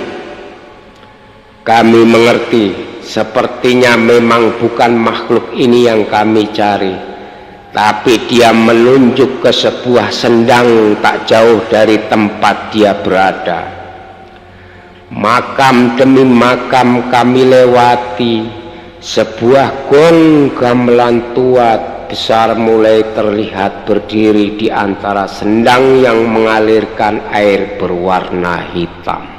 "Kami mengerti, sepertinya memang bukan makhluk ini yang kami cari, tapi dia menunjuk ke sebuah sendang tak jauh dari tempat dia berada. Makam demi makam kami lewati. Sebuah gong gamelan tua besar mulai terlihat berdiri di antara sendang yang mengalirkan air berwarna hitam.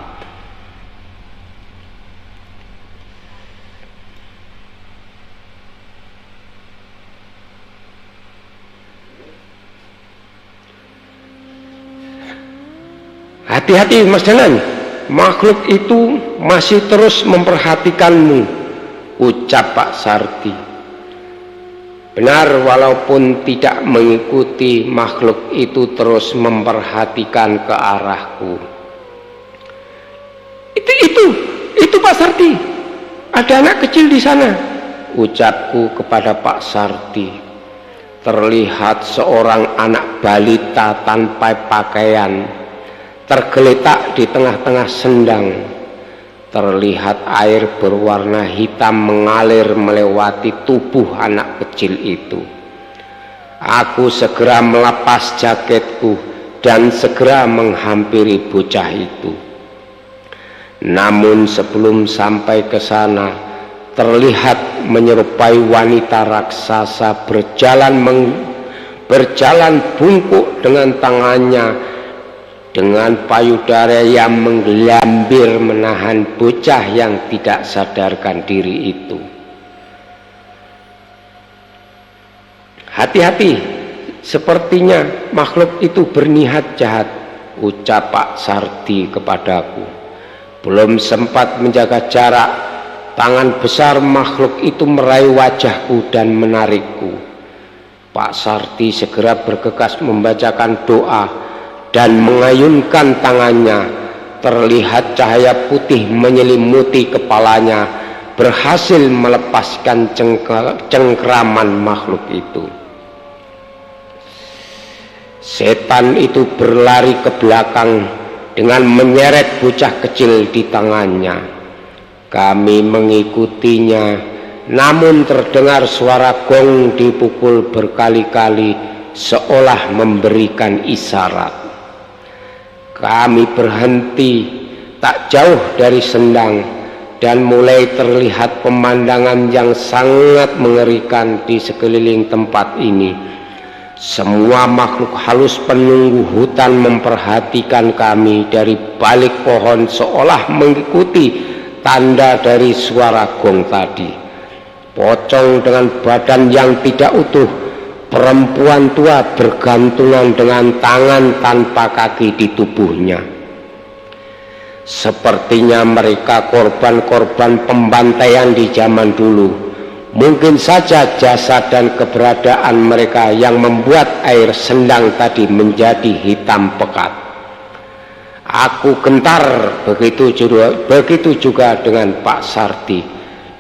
"Hati-hati Mas Danan, makhluk itu masih terus memperhatikanmu," ucap Pak Sarti. Benar, walaupun tidak mengikuti, makhluk itu terus memperhatikan ke arahku. Itu Pak Sarti, ada anak kecil di sana," ucapku kepada Pak Sarti. Terlihat seorang anak balita tanpa pakaian tergeletak di tengah-tengah sendang. Terlihat air berwarna hitam mengalir melewati tubuh anak kecil itu. Aku segera melepas jaketku dan segera menghampiri bocah itu. Namun sebelum sampai ke sana, terlihat menyerupai wanita raksasa berjalan bungkuk dengan tangannya dengan payudara yang menggelambir menahan bocah yang tidak sadarkan diri itu. "Hati-hati, sepertinya makhluk itu berniat jahat," ucap Pak Sarti kepadaku. Belum sempat menjaga jarak, tangan besar makhluk itu meraih wajahku dan menarikku. Pak Sarti segera bergegas membacakan doa dan mengayunkan tangannya. Terlihat cahaya putih menyelimuti kepalanya, berhasil melepaskan cengkeraman makhluk itu. Setan itu berlari ke belakang dengan menyeret bocah kecil di tangannya. Kami mengikutinya, namun terdengar suara gong dipukul berkali-kali seolah memberikan isyarat. Kami berhenti tak jauh dari sendang dan mulai terlihat pemandangan yang sangat mengerikan di sekeliling tempat ini. Semua makhluk halus penunggu hutan memperhatikan kami dari balik pohon seolah mengikuti tanda dari suara gong tadi. Pocong dengan badan yang tidak utuh, perempuan tua bergantungan dengan tangan tanpa kaki di tubuhnya. Sepertinya mereka korban-korban pembantaian di zaman dulu. Mungkin saja jasad dan keberadaan mereka yang membuat air sendang tadi menjadi hitam pekat. Aku gentar, begitu juga dengan Pak Sarti.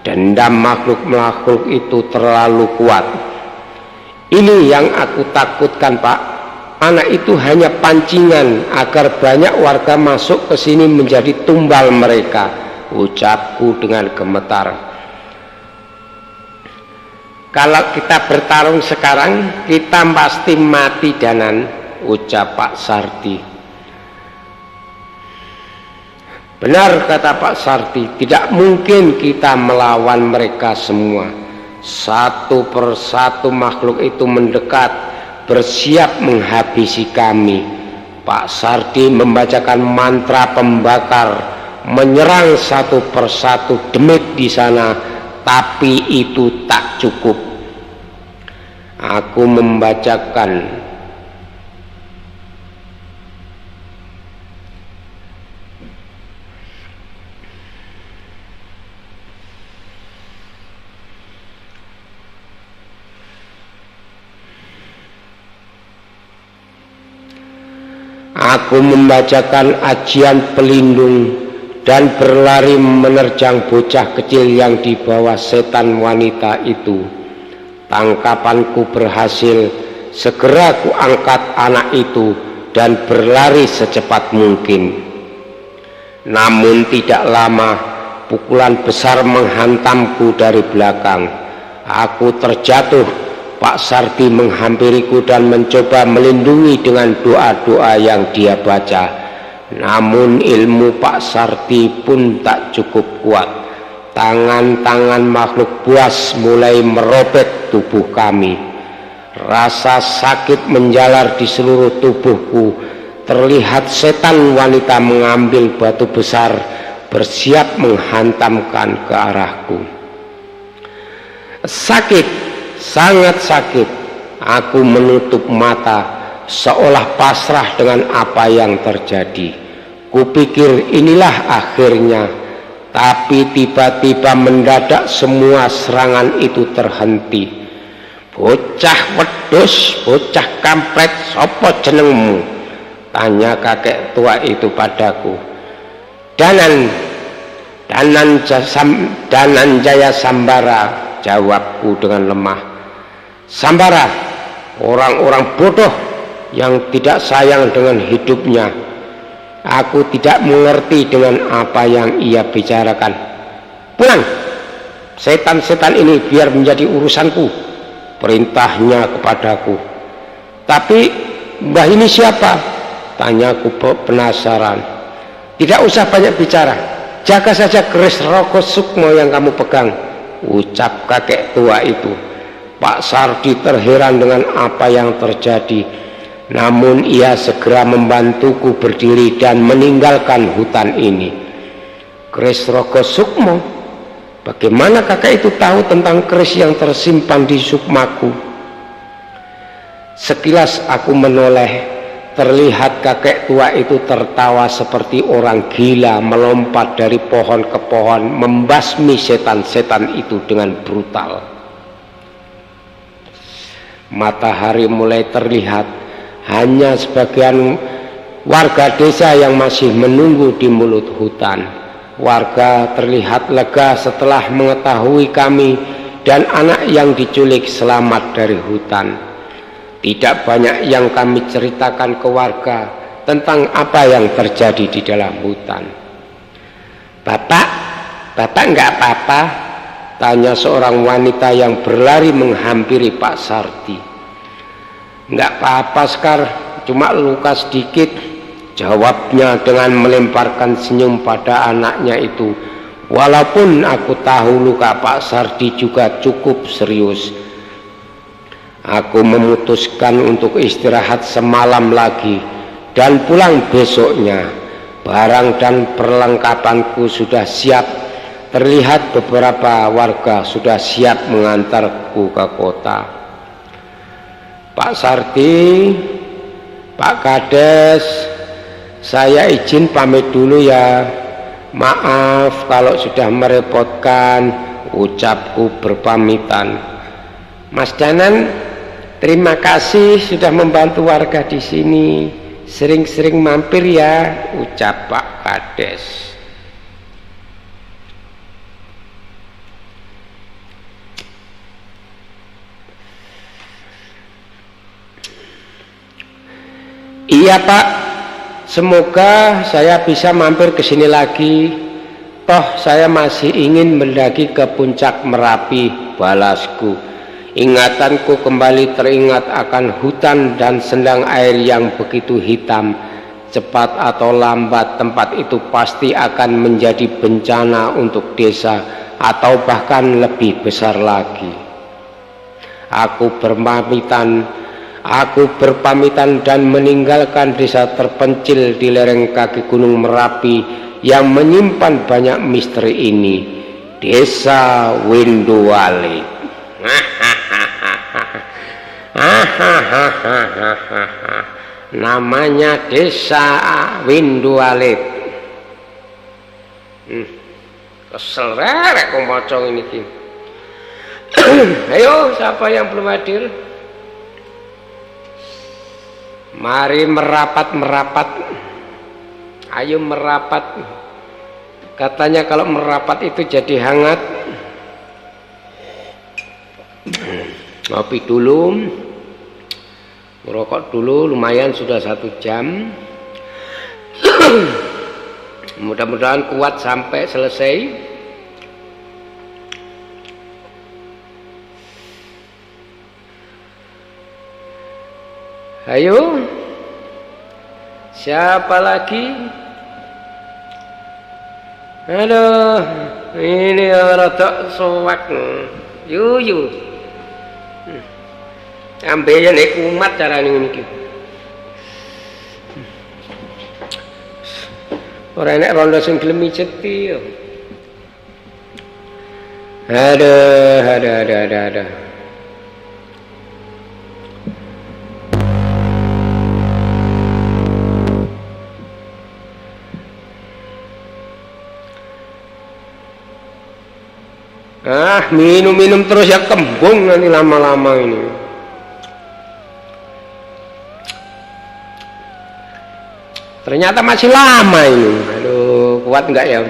Dendam makhluk-makhluk itu terlalu kuat. "Ini yang aku takutkan, Pak. Anak itu hanya pancingan agar banyak warga masuk ke sini menjadi tumbal mereka," ucapku dengan gemetar. "Kalau kita bertarung sekarang, kita pasti mati, Danan," ucap Pak Sarti. "Benar," kata Pak Sarti, "tidak mungkin kita melawan mereka semua." Satu persatu makhluk itu mendekat, bersiap menghabisi kami. Pak Sarti membacakan mantra pembakar, menyerang satu persatu demit di sana, tapi itu tak cukup. Aku membacakan ajian pelindung dan berlari menerjang bocah kecil yang dibawa setan wanita itu. Tangkapanku berhasil. Segera ku angkat anak itu dan berlari secepat mungkin. Namun tidak lama, pukulan besar menghantamku dari belakang. Aku terjatuh. Pak Sardi menghampiriku dan mencoba melindungi dengan doa-doa yang dia baca. Namun ilmu Pak Sardi pun tak cukup kuat. Tangan-tangan makhluk buas mulai merobek tubuh kami. Rasa sakit menjalar di seluruh tubuhku. Terlihat setan wanita mengambil batu besar, bersiap menghantamkan ke arahku. Sakit, sangat sakit. Aku menutup mata, seolah pasrah dengan apa yang terjadi. Kupikir inilah akhirnya, tapi tiba-tiba mendadak semua serangan itu terhenti. Bocah wedhus, bocah kampret, sopo jenengmu? Tanya kakek tua itu padaku. Danan Jaya Sambara, jawabku dengan lemah. Sambara, orang-orang bodoh yang tidak sayang dengan hidupnya. Aku tidak mengerti dengan apa yang ia bicarakan. Pulang, setan-setan ini biar menjadi urusanku, perintahnya kepadaku. Tapi mbah ini siapa? Tanyaku penasaran. Tidak usah banyak bicara, jaga saja keris Roko Sukmo yang kamu pegang, ucap kakek tua itu. Pak Sardi terheran dengan apa yang terjadi, namun ia segera membantuku berdiri dan meninggalkan hutan ini. Keris Roko Sukmo? Bagaimana kakek itu tahu tentang keris yang tersimpan di sukmaku? Sekilas aku menoleh. Terlihat kakek tua itu tertawa seperti orang gila, melompat dari pohon ke pohon, membasmi setan-setan itu dengan brutal. Matahari mulai terlihat, hanya sebagian warga desa yang masih menunggu di mulut hutan. Warga terlihat lega setelah mengetahui kami dan anak yang diculik selamat dari hutan. Tidak banyak yang kami ceritakan ke warga tentang apa yang terjadi di dalam hutan. Bapak enggak apa-apa? Tanya seorang wanita yang berlari menghampiri Pak Sardi. Enggak apa-apa Sekar, cuma luka sedikit, jawabnya dengan melemparkan senyum pada anaknya itu. Walaupun aku tahu luka Pak Sardi juga cukup serius. Aku memutuskan untuk istirahat semalam lagi dan pulang besoknya. Barang dan perlengkapanku sudah siap. Terlihat beberapa warga sudah siap mengantarku ke kota. Pak Sardi, Pak Kades, saya izin pamit dulu ya. Maaf kalau sudah merepotkan, ucapku berpamitan. Mas Danan, terima kasih sudah membantu warga di sini. Sering-sering mampir ya, ucap Pak Kades. Iya Pak, semoga saya bisa mampir ke sini lagi. Toh saya masih ingin mendaki ke puncak Merapi, balasku. Ingatanku kembali teringat akan hutan dan sendang air yang begitu hitam. Cepat atau lambat tempat itu pasti akan menjadi bencana untuk desa atau bahkan lebih besar lagi. Aku berpamitan dan meninggalkan desa terpencil di lereng kaki Gunung Merapi yang menyimpan banyak misteri ini, Desa Windualit. Namanya Desa Windualit. Kesel rek maca ini ki. Ayo, siapa yang belum hadir? Mari merapat. Ayo merapat. Katanya kalau merapat itu jadi hangat. Ngopi dulu, merokok dulu, lumayan sudah 1 jam. Mudah-mudahan kuat sampai selesai. Ayo, siapa lagi? Aduh, ini rada suwak. Yu. Ambeyan kumat carane ngene iki. Ora enek rondo sing gelem miceti yo. Ada. Minum terus ya kembung nanti lama-lama ini. Ternyata masih lama ini. Aduh, kuat enggak ya?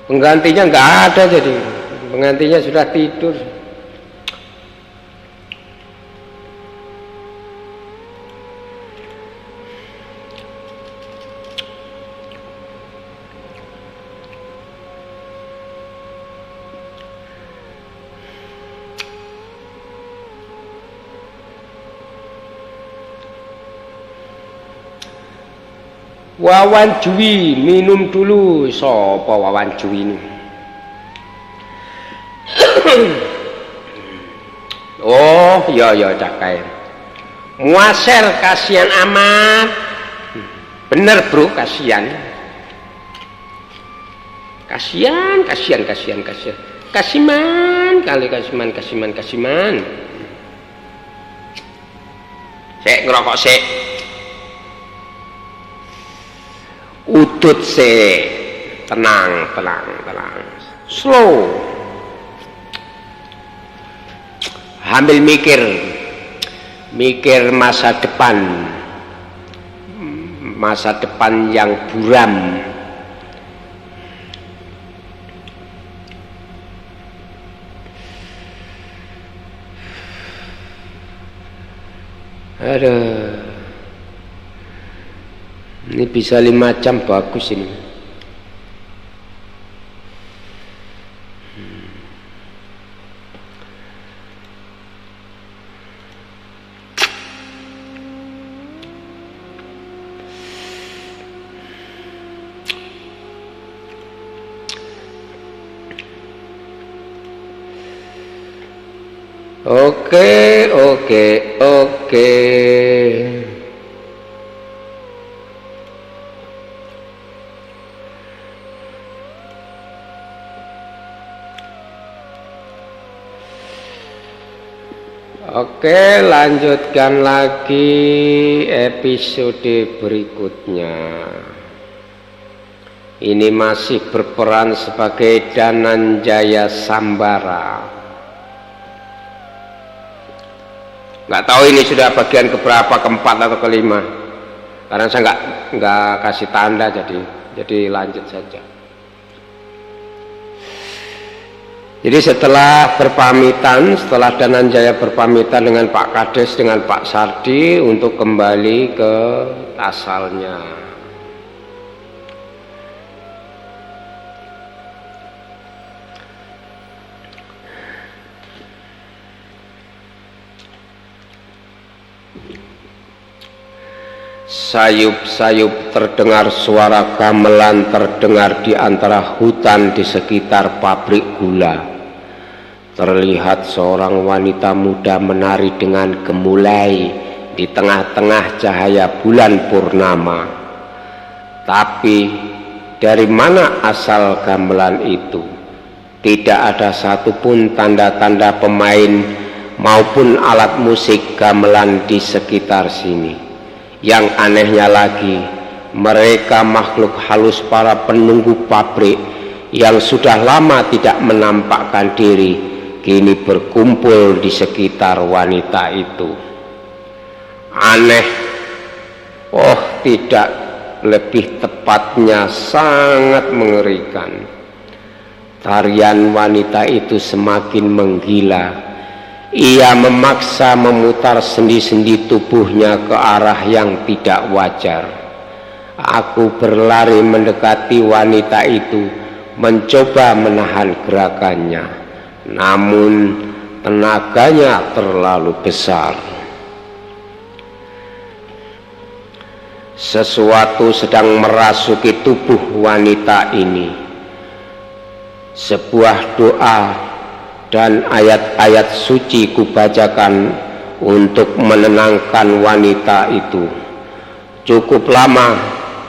Penggantinya enggak ada, jadi penggantinya sudah tidur. Wawan Jui, minum dulu. Sopo Wawan Jui ini? Oh, ya cakai. Muaser, kasihan amat. Bener bro, kasihan. Kasihan. Kasiman. Sek ngerokok sek. Udut se, tenang, slow, ambil mikir masa depan yang buram. Aduh. Ini bisa 5 jam bagus ini. Oke. Oke, lanjutkan lagi episode berikutnya. Ini masih berperan sebagai Dananjaya Sambara. Nggak tahu ini sudah bagian keberapa, keempat atau kelima. Karena saya nggak kasih tanda, jadi lanjut saja. Jadi setelah Dananjaya berpamitan dengan Pak Kades, dengan Pak Sardi untuk kembali ke asalnya. Sayup-sayup terdengar suara gamelan terdengar di antara hutan di sekitar pabrik gula. Terlihat seorang wanita muda menari dengan gemulai di tengah-tengah cahaya bulan purnama. Tapi dari mana asal gamelan itu? Tidak ada satupun tanda-tanda pemain maupun alat musik gamelan di sekitar sini. Yang anehnya lagi, mereka makhluk halus para penunggu pabrik yang sudah lama tidak menampakkan diri, kini berkumpul di sekitar wanita itu. Aneh, oh tidak, lebih tepatnya sangat mengerikan. Tarian wanita itu semakin menggila. Ia memaksa memutar sendi-sendi tubuhnya ke arah yang tidak wajar. Aku berlari mendekati wanita itu, mencoba menahan gerakannya, namun tenaganya terlalu besar. Sesuatu sedang merasuki tubuh wanita ini. Sebuah doa dan ayat-ayat suci kubacakan untuk menenangkan wanita itu. Cukup lama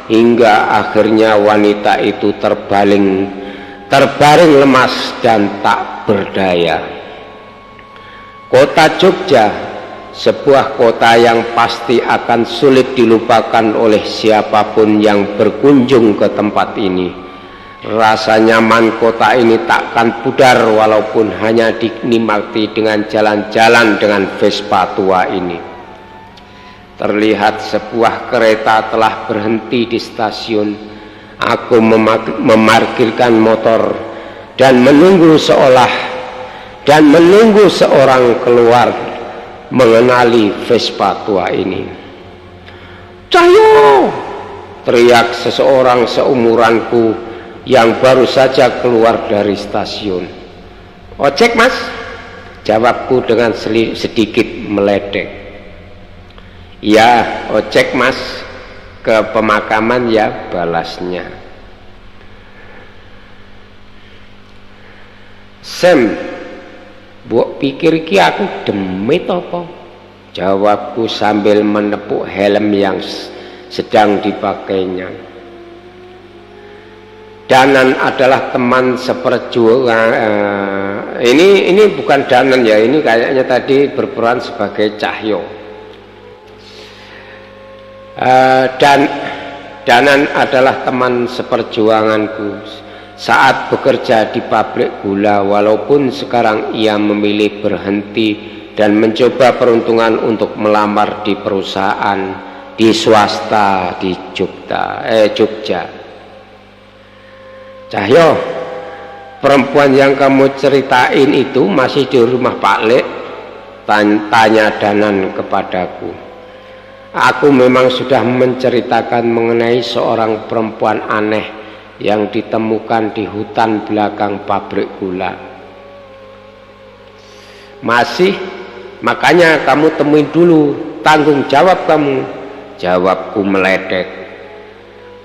hingga akhirnya wanita itu terbaring lemas dan tak berdaya. Kota Jogja, sebuah kota yang pasti akan sulit dilupakan oleh siapapun yang berkunjung ke tempat ini. Rasa nyaman kota ini takkan pudar walaupun hanya dinikmati dengan jalan-jalan dengan Vespa tua ini. Terlihat sebuah kereta telah berhenti di stasiun. Aku memarkirkan motor dan menunggu seorang keluar mengenali Vespa tua ini. "Cahyo!" teriak seseorang seumuranku yang baru saja keluar dari stasiun. "Ojek, Mas?" jawabku dengan sedikit meledek. "Ya, ojek, Mas. Ke pemakaman ya," balasnya. "Sem, mbok pikir ki aku demit apa?" jawabku sambil menepuk helm yang sedang dipakainya. Danan adalah teman seperjuangan. Ini bukan Danan ya, ini kayaknya tadi berperan sebagai Cahyo. Danan adalah teman seperjuanganku saat bekerja di pabrik gula, walaupun sekarang ia memilih berhenti dan mencoba peruntungan untuk melamar di perusahaan di swasta di Jogja. "Cahyo, perempuan yang kamu ceritain itu masih di rumah Pak Lek?" tanya Danan kepadaku. Aku memang sudah menceritakan mengenai seorang perempuan aneh yang ditemukan di hutan belakang pabrik gula. "Masih, makanya kamu temuin dulu, tanggung jawab kamu," jawabku meledek.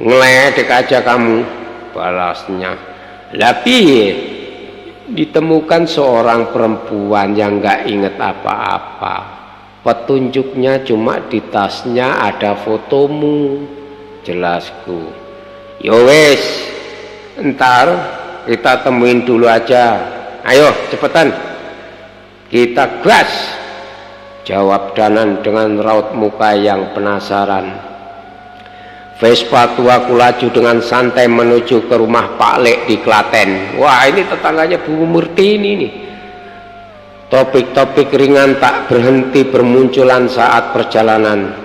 "Ngeledek aja kamu," balasnya. "Lah piye? Ditemukan seorang perempuan yang gak inget apa-apa. Petunjuknya cuma di tasnya ada fotomu," jelasku. "Yo wes, entar kita temuin dulu aja. Ayo cepetan, kita gas," jawab Danan dengan raut muka yang penasaran. Vespa tuaku laju dengan santai menuju ke rumah Pak Lek di Klaten. Wah, ini tetangganya Bu Murti ini nih. Topik-topik ringan tak berhenti bermunculan saat perjalanan.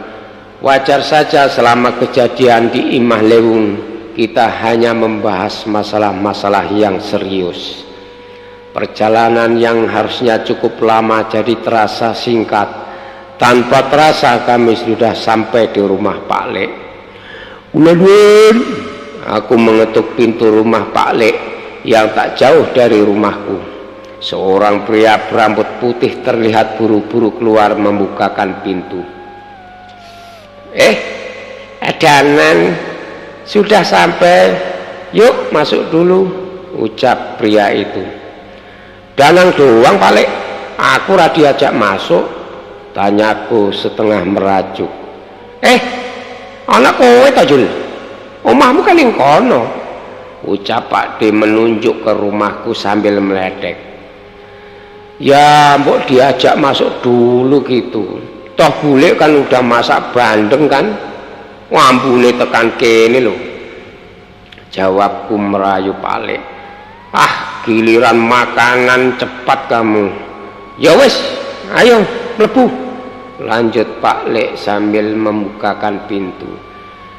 Wajar saja selama kejadian di Imah Lewung kita hanya membahas masalah-masalah yang serius. Perjalanan yang harusnya cukup lama jadi terasa singkat. Tanpa terasa kami sudah sampai di rumah Pak Lek. "Ulen," aku mengetuk pintu rumah Pak Lek yang tak jauh dari rumahku. Seorang pria berambut putih terlihat buru-buru keluar membukakan pintu. Danan, sudah sampai, yuk masuk dulu," ucap pria itu. "Danan doang Pak Lek, aku ora diajak masuk," tanyaku setengah merajuk. Anak kowe ta Jul?" Omahmu kan ing kono, ucap Pak D menunjuk ke rumahku sambil meledek. Ya mbok diajak masuk dulu gitu, toh bule kan udah masak bandeng kan, ngambune tekan kene lho, jawabku merayu Pak Lek. Ah, giliran makanan cepat kamu. Ya wes, ayo mlebu, lanjut Pak Lek sambil membukakan pintu.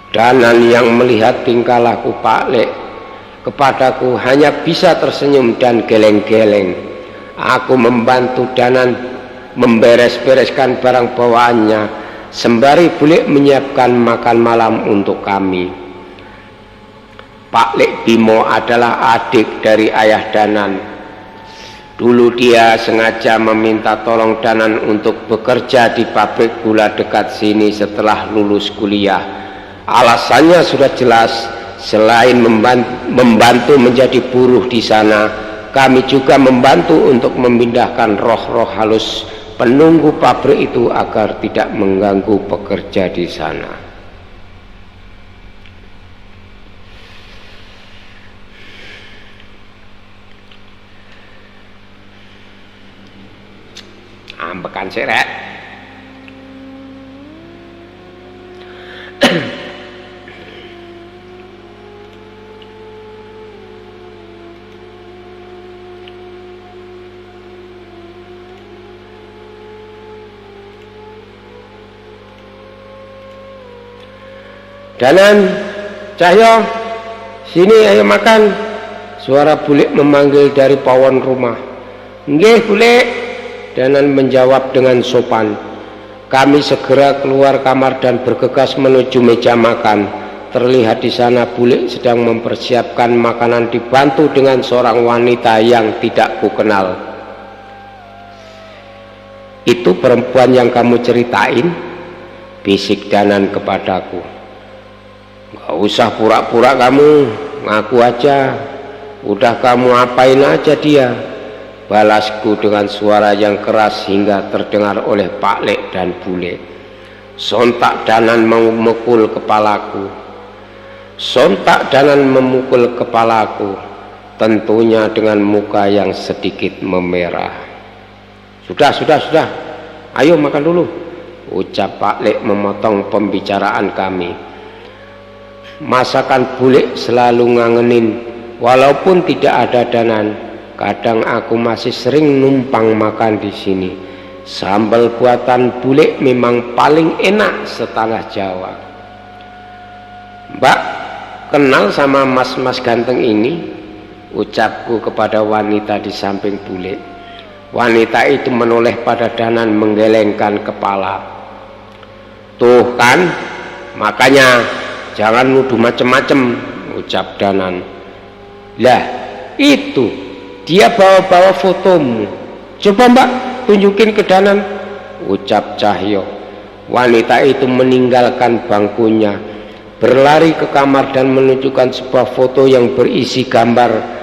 Danan yang melihat tingkah laku Pak Lek kepadaku hanya bisa tersenyum dan geleng-geleng. Aku membantu Danan memberes-bereskan barang bawaannya sembari Bule menyiapkan makan malam untuk kami. Pak Lek Bimo adalah adik dari ayah Danan. Dulu dia sengaja meminta tolong Danan untuk bekerja di pabrik gula dekat sini setelah lulus kuliah. Alasannya sudah jelas, selain membantu menjadi buruh di sana, kami juga membantu untuk memindahkan roh-roh halus penunggu pabrik itu agar tidak mengganggu pekerja di sana. Ambekan sirek. Danan, Cahyo, sini ayo makan. Suara Bule memanggil dari pawon rumah. Nggih, Bule. Danan menjawab dengan sopan. Kami segera keluar kamar dan bergegas menuju meja makan. Terlihat di sana Bule sedang mempersiapkan makanan dibantu dengan seorang wanita yang tidak kukenal. Itu perempuan yang kamu ceritain? Bisik Danan kepadaku. Gak usah pura-pura kamu, ngaku aja. Udah kamu apain aja dia, balasku dengan suara yang keras hingga terdengar oleh Pak Lek dan Bule. Sontak Danan memukul kepalaku. Tentunya dengan muka yang sedikit memerah. Sudah, ayo makan dulu, ucap Pak Lek memotong pembicaraan kami. Masakan Bule selalu ngangenin, walaupun tidak ada Danan. Kadang aku masih sering numpang makan di sini. Sambal buatan Bule memang paling enak setanah Jawa. Mbak, kenal sama mas-mas ganteng ini? Ucapku kepada wanita di samping Bule. Wanita itu menoleh pada Danan menggelengkan kepala. Tuh kan, makanya jangan nuduh macem-macem, ucap Danan. Lah, itu dia bawa-bawa fotomu. Coba Mbak, tunjukin ke Danan, ucap Cahyo. Wanita itu meninggalkan bangkunya, berlari ke kamar dan menunjukkan sebuah foto yang berisi gambar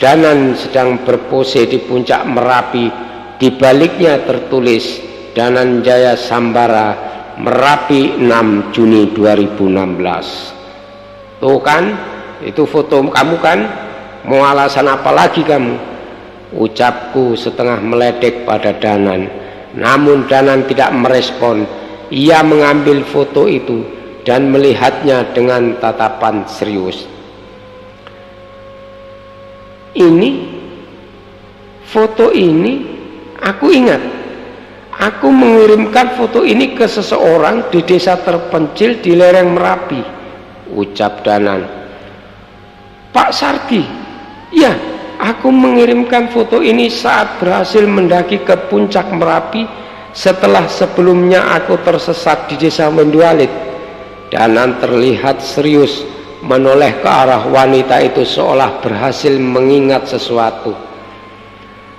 Danan sedang berpose di puncak Merapi. Di baliknya tertulis Danan Jaya Sambara, Merapi 6 Juni 2016. Tuh kan, itu foto kamu kan? Mau alasan apa lagi kamu? Ucapku setengah meledek pada Danan. Namun Danan tidak merespon. Ia mengambil foto itu dan melihatnya dengan tatapan serius. Foto ini aku ingat. Aku mengirimkan foto ini ke seseorang di desa terpencil di lereng Merapi, ucap Danan. Pak Sardi, ya, aku mengirimkan foto ini saat berhasil mendaki ke puncak Merapi setelah sebelumnya aku tersesat di desa Mendualit. Danan terlihat serius menoleh ke arah wanita itu seolah berhasil mengingat sesuatu.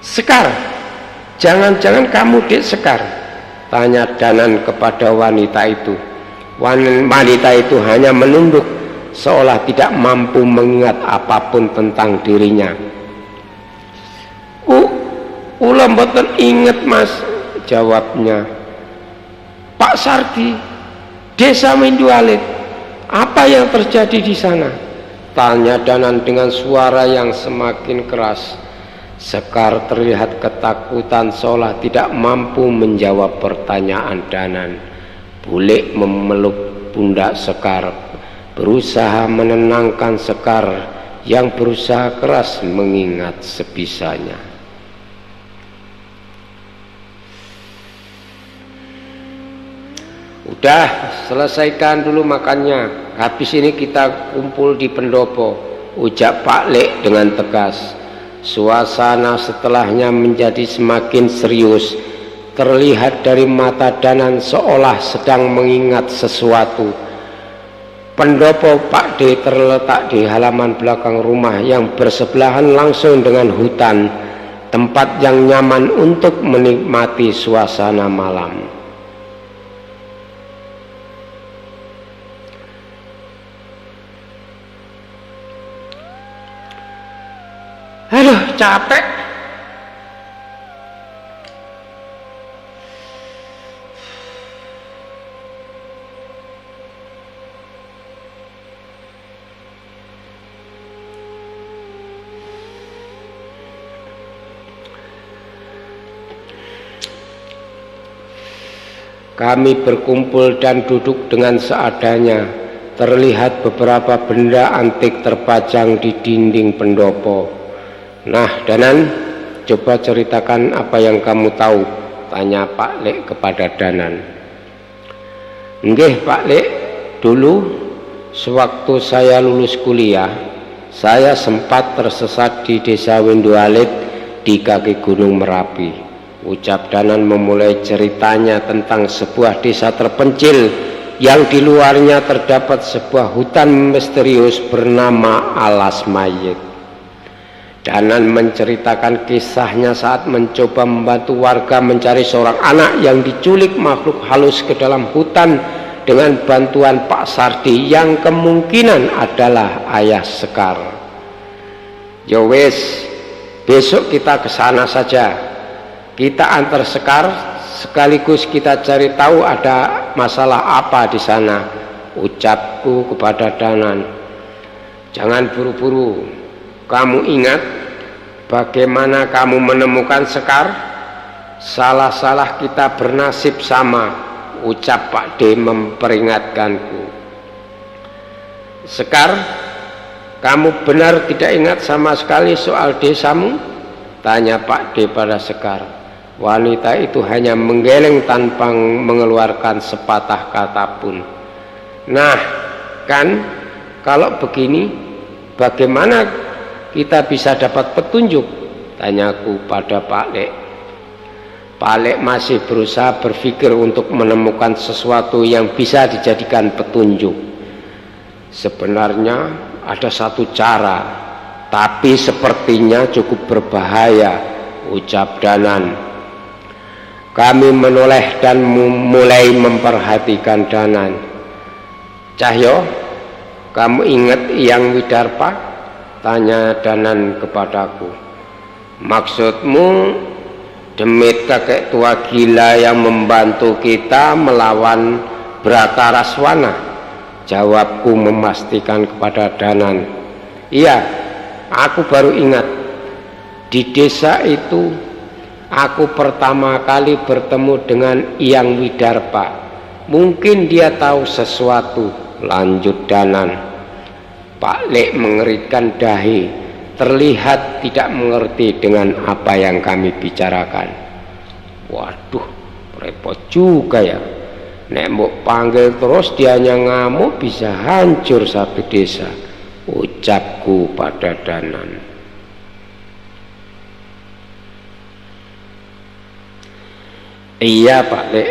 Sekar, jangan-jangan kamu Dek Sekar? Tanya Danan kepada wanita itu. Wanita itu hanya menunduk seolah tidak mampu mengingat apapun tentang dirinya. Ula mboten inget Mas, jawabnya. Pak Sardi, desa Mendualit. Apa yang terjadi di sana? Tanya Danan dengan suara yang semakin keras. Sekar terlihat ketakutan seolah tidak mampu menjawab pertanyaan Danan. Bule memeluk pundak Sekar, berusaha menenangkan Sekar yang berusaha keras mengingat sebisanya. Udah, selesaikan dulu makannya. Habis ini kita kumpul di pendopo, ucap Pak Lek dengan tegas. Suasana setelahnya menjadi semakin serius. Terlihat dari mata Danan seolah sedang mengingat sesuatu. Pendopo Pak D terletak di halaman belakang rumah yang bersebelahan langsung dengan hutan, tempat yang nyaman untuk menikmati suasana malam. Aduh, capek. Kami berkumpul dan duduk dengan seadanya. Terlihat beberapa benda antik terpajang di dinding pendopo. Nah, Danan, coba ceritakan apa yang kamu tahu, tanya Pak Lek kepada Danan. Nggih, Pak Lek, dulu sewaktu saya lulus kuliah, saya sempat tersesat di desa Windualit di kaki Gunung Merapi. Ucap Danan memulai ceritanya tentang sebuah desa terpencil yang di luarnya terdapat sebuah hutan misterius bernama Alas Mayit. Danan menceritakan kisahnya saat mencoba membantu warga mencari seorang anak yang diculik makhluk halus ke dalam hutan dengan bantuan Pak Sardi yang kemungkinan adalah ayah Sekar. Yowes, besok kita ke sana saja. Kita antar Sekar sekaligus kita cari tahu ada masalah apa di sana, ucapku kepada Danan. Jangan buru-buru. Kamu ingat bagaimana kamu menemukan Sekar? Salah-salah kita bernasib sama, ucap Pak D memperingatkanku. Sekar, kamu benar tidak ingat sama sekali soal desamu? Tanya Pak D pada Sekar. Wanita itu hanya menggeleng tanpa mengeluarkan sepatah kata pun. Nah, kan kalau begini bagaimana kita bisa dapat petunjuk? Tanyaku pada Pak Lek. Pak Lek masih berusaha berpikir untuk menemukan sesuatu yang bisa dijadikan petunjuk. Sebenarnya ada satu cara, tapi sepertinya cukup berbahaya, ucap Danan. Kami menoleh dan mulai memperhatikan Danan. Cahyo, kamu ingat Yang Widarpa? Tanya Danan kepadaku. Maksudmu demit kakek tua gila yang membantu kita melawan Brataraswana? Jawabku memastikan kepada Danan. Iya, aku baru ingat. Di desa itu aku pertama kali bertemu dengan Yang Widarpa. Mungkin dia tahu sesuatu, lanjut Danan. Pak Lek mengerikkan dahi, terlihat tidak mengerti dengan apa yang kami bicarakan. Waduh, repot juga ya. Nek mbok panggil terus dianya ngamuk bisa hancur satu desa, ucapku pada Danan. Iya Pak Lek.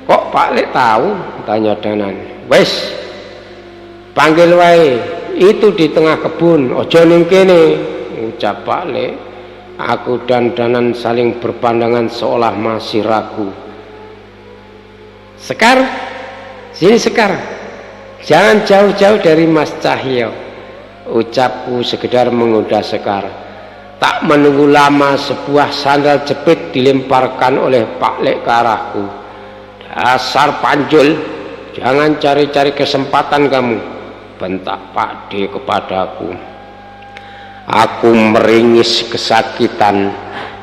Kok Pak Lek tahu? Tanya Danan. Wes, panggil wae. Itu di tengah kebun, ojo ning kene, ucap Pak Lek. Aku dan Danan saling berpandangan seolah masih ragu. Sekar, sini Sekar, jangan jauh-jauh dari Mas Cahyo, ucapku sekedar menggoda Sekar. Tak menunggu lama sebuah sandal jepit dilemparkan oleh Pak Lek ke arahku. Dasar panjul, jangan cari-cari kesempatan kamu, bentak Pak D kepadaku. Aku meringis kesakitan.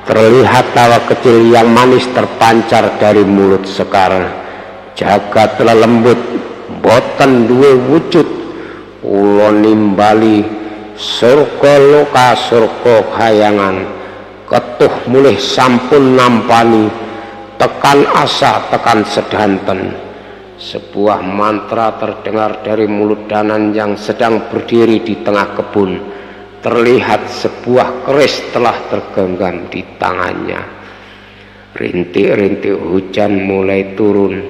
Terlihat tawa kecil yang manis terpancar dari mulut Sekar. Jagat lelembut, boten duwe wujud. Kula nimbali surga loka surga khayangan. Ketuh mulih sampun nampani, tekan asa tekan sedanten. Sebuah mantra terdengar dari mulut Danan yang sedang berdiri di tengah kebun. Terlihat sebuah keris telah tergenggam di tangannya. Rintik-rintik hujan mulai turun.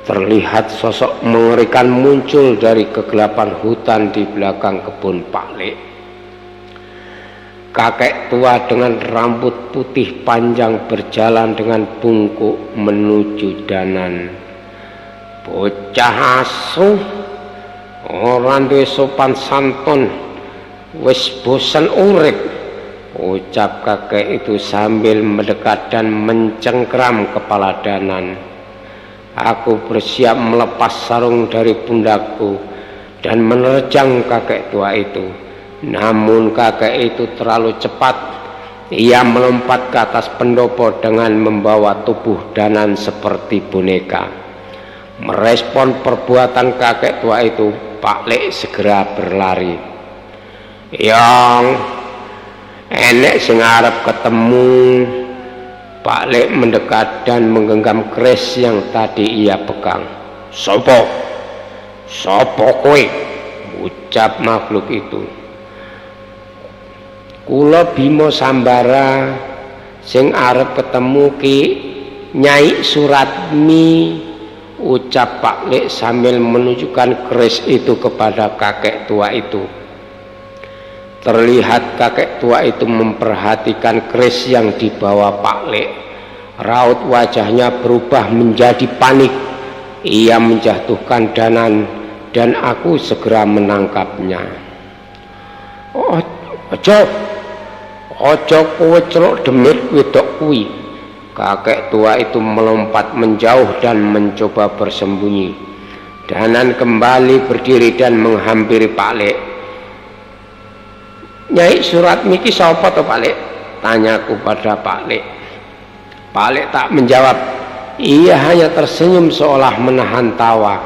Terlihat sosok mengerikan muncul dari kegelapan hutan di belakang kebun Pak Lek. Kakek tua dengan rambut putih panjang berjalan dengan bungkuk menuju Danan. Bocah asuh, orang duwe sopan santun, wis bosan urip, ucap kakek itu sambil mendekat dan mencengkram kepala Danan. Aku bersiap melepas sarung dari pundakku dan menerjang kakek tua itu. Namun kakek itu terlalu cepat. Ia melompat ke atas pendopo dengan membawa tubuh Danan seperti boneka. Merespon perbuatan kakek tua itu, Pak Lek segera berlari. Yang enek sing arep ketemu. Pak Lek mendekat dan menggenggam keris yang tadi ia pegang. Sopo kowe? Ucap makhluk itu. Kula Bima Sambara sing arep ketemu Ki Nyai Suratmi, ucap Pak Lek sambil menunjukkan keris itu kepada kakek tua itu. Terlihat kakek tua itu memperhatikan keris yang dibawa Pak Lek. Raut wajahnya berubah menjadi panik. Ia menjatuhkan Danan dan aku segera menangkapnya. Ojo kowe celuk demit wedok kuwi. Kakek tua itu melompat menjauh dan mencoba bersembunyi. Danan kembali berdiri dan menghampiri Pak Lek. Nyai Suratmi ki sapa to Pak Lek? Tanyaku pada Pak Lek. Pak Lek tak menjawab. Ia hanya tersenyum seolah menahan tawa.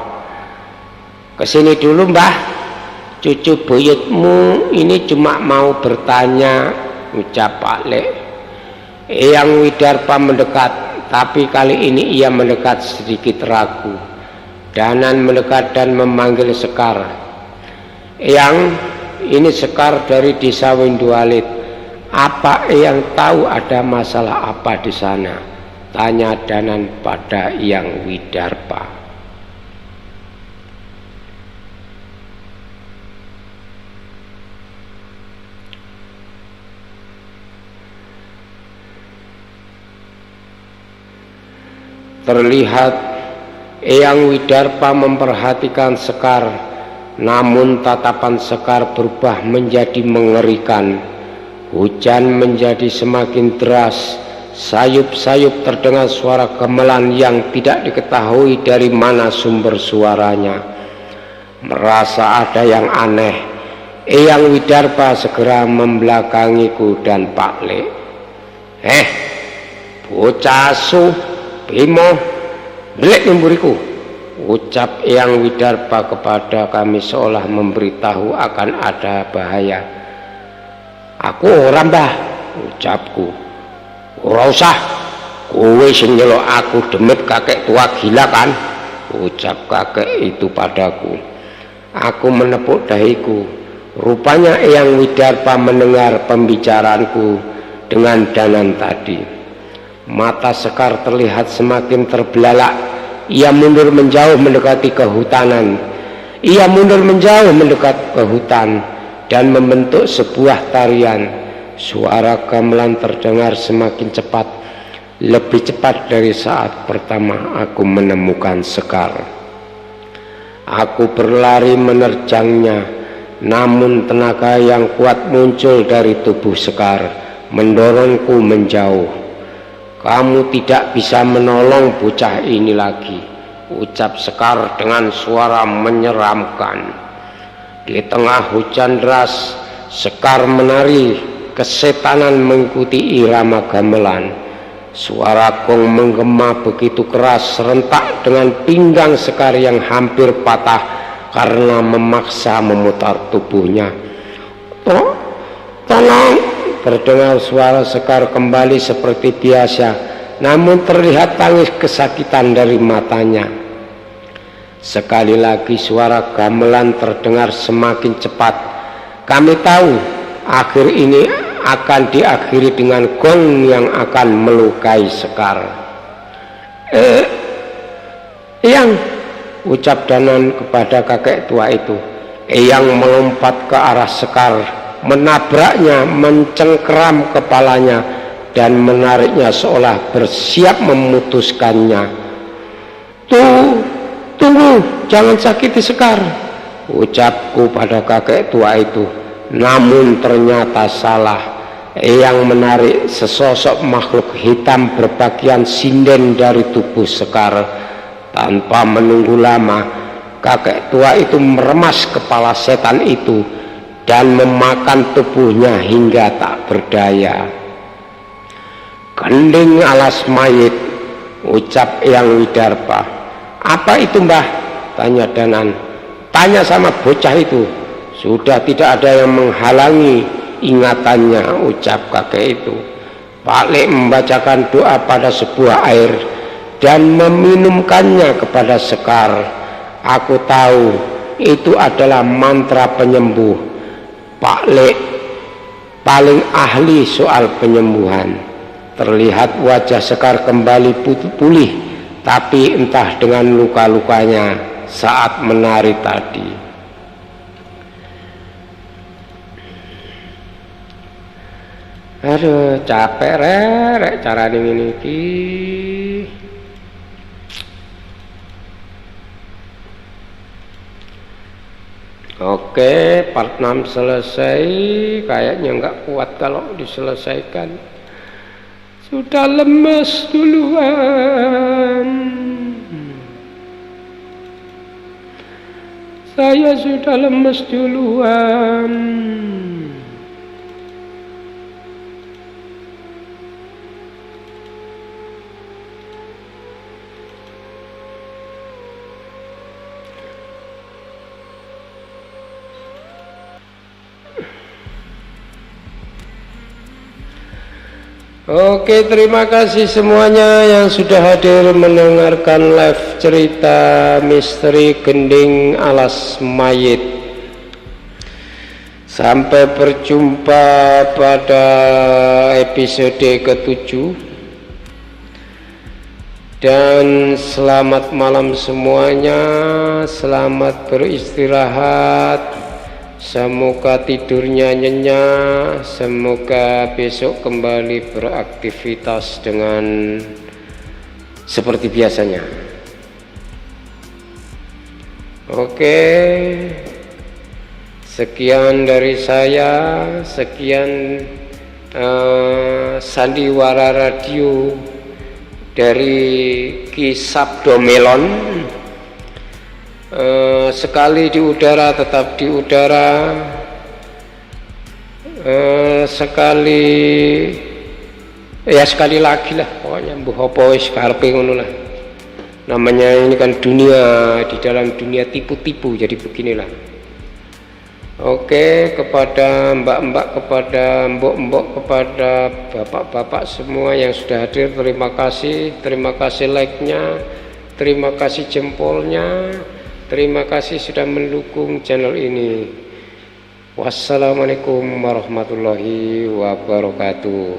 Kesini dulu Mbah, cucu buyutmu ini cuma mau bertanya, ucap Pak Lek. Eyang Widarpa mendekat, tapi kali ini ia mendekat sedikit ragu. Danan mendekat dan memanggil Sekar. Eyang, ini Sekar dari desa Windualit. Apa Eyang tahu ada masalah apa di sana? Tanya Danan pada Eyang Widarpa. Terlihat Eyang Widarpa memperhatikan Sekar, namun tatapan Sekar berubah menjadi mengerikan. Hujan menjadi semakin deras. Sayup-sayup terdengar suara gamelan yang tidak diketahui dari mana sumber suaranya. Merasa ada yang aneh, Eyang Widarpa segera membelakangiku dan Pak Lek. Bocah asuh, Bimo, belek memburiku, ucap Eyang Widarpa kepada kami seolah memberitahu akan ada bahaya. Aku ora Mbah, ucapku. Ora usah, kowe sing nyelok aku demit kakek tua gila kan, ucap kakek itu padaku. Aku menepuk dahiku. Rupanya Eyang Widarpa mendengar pembicaraanku dengan Danan tadi. Mata Sekar terlihat semakin terbelalak. Ia mundur menjauh mendekati kehutanan. Ia mundur menjauh mendekat ke hutan dan membentuk sebuah tarian. Suara gamelan terdengar semakin cepat, lebih cepat dari saat pertama aku menemukan Sekar. Aku berlari menerjangnya, namun tenaga yang kuat muncul dari tubuh Sekar, mendorongku menjauh. Kamu tidak bisa menolong bocah ini lagi, ucap Sekar dengan suara menyeramkan. Di tengah hujan deras, Sekar menari kesetanan mengikuti irama gamelan. Suara gong menggema begitu keras serentak dengan pinggang Sekar yang hampir patah karena memaksa memutar tubuhnya. Tolong! Terdengar suara Sekar kembali seperti biasa, namun terlihat tangis kesakitan dari matanya. Sekali lagi suara gamelan terdengar semakin cepat. Kami tahu akhir ini akan diakhiri dengan gong yang akan melukai Sekar. Eyang, ucap Danan kepada kakek tua itu. Eyang melompat ke arah Sekar, menabraknya, mencengkeram kepalanya dan menariknya seolah bersiap memutuskannya. Tunggu, jangan sakiti Sekar, ucapku pada kakek tua itu. Namun ternyata salah. Eyang menarik sesosok makhluk hitam berpakaian sinden dari tubuh Sekar. Tanpa menunggu lama, kakek tua itu meremas kepala setan itu dan memakan tubuhnya hingga tak berdaya. Gending alas mayit, ucap Eyang Widarpa. Apa itu, Mbah? Tanya Danan. Tanya sama bocah itu. Sudah tidak ada yang menghalangi ingatannya, ucap kakek itu. Pak Lek membacakan doa pada sebuah air dan meminumkannya kepada Sekar. Aku tahu itu adalah mantra penyembuh. Pak Lek paling ahli soal penyembuhan. Terlihat wajah Sekar kembali pulih, tapi entah dengan luka-lukanya saat menari tadi. Aduh, capek rek cara ini iki. Oke, part 6 selesai. Kayaknya nggak kuat kalau diselesaikan. Sudah lemes duluan. Saya sudah lemes duluan. Oke, terima kasih semuanya yang sudah hadir mendengarkan live cerita misteri gending alas mayit. Sampai berjumpa pada episode ke-7. Dan selamat malam semuanya, selamat beristirahat. Semoga tidurnya nyenyak, semoga besok kembali beraktivitas dengan seperti biasanya. Oke, sekian dari saya, sekian sandiwara radio dari Ki Sabdo Melon. Sekali di udara tetap di udara, sekali lagi lah pokoknya mbuh apa wis karepe ngono lah. Namanya ini kan dunia, di dalam dunia tipu-tipu, jadi beginilah. Oke, kepada mbak-mbak, kepada mbok-mbok, kepada bapak-bapak semua yang sudah hadir, terima kasih like-nya, terima kasih jempolnya. Terima kasih sudah mendukung channel ini. Wassalamualaikum warahmatullahi wabarakatuh.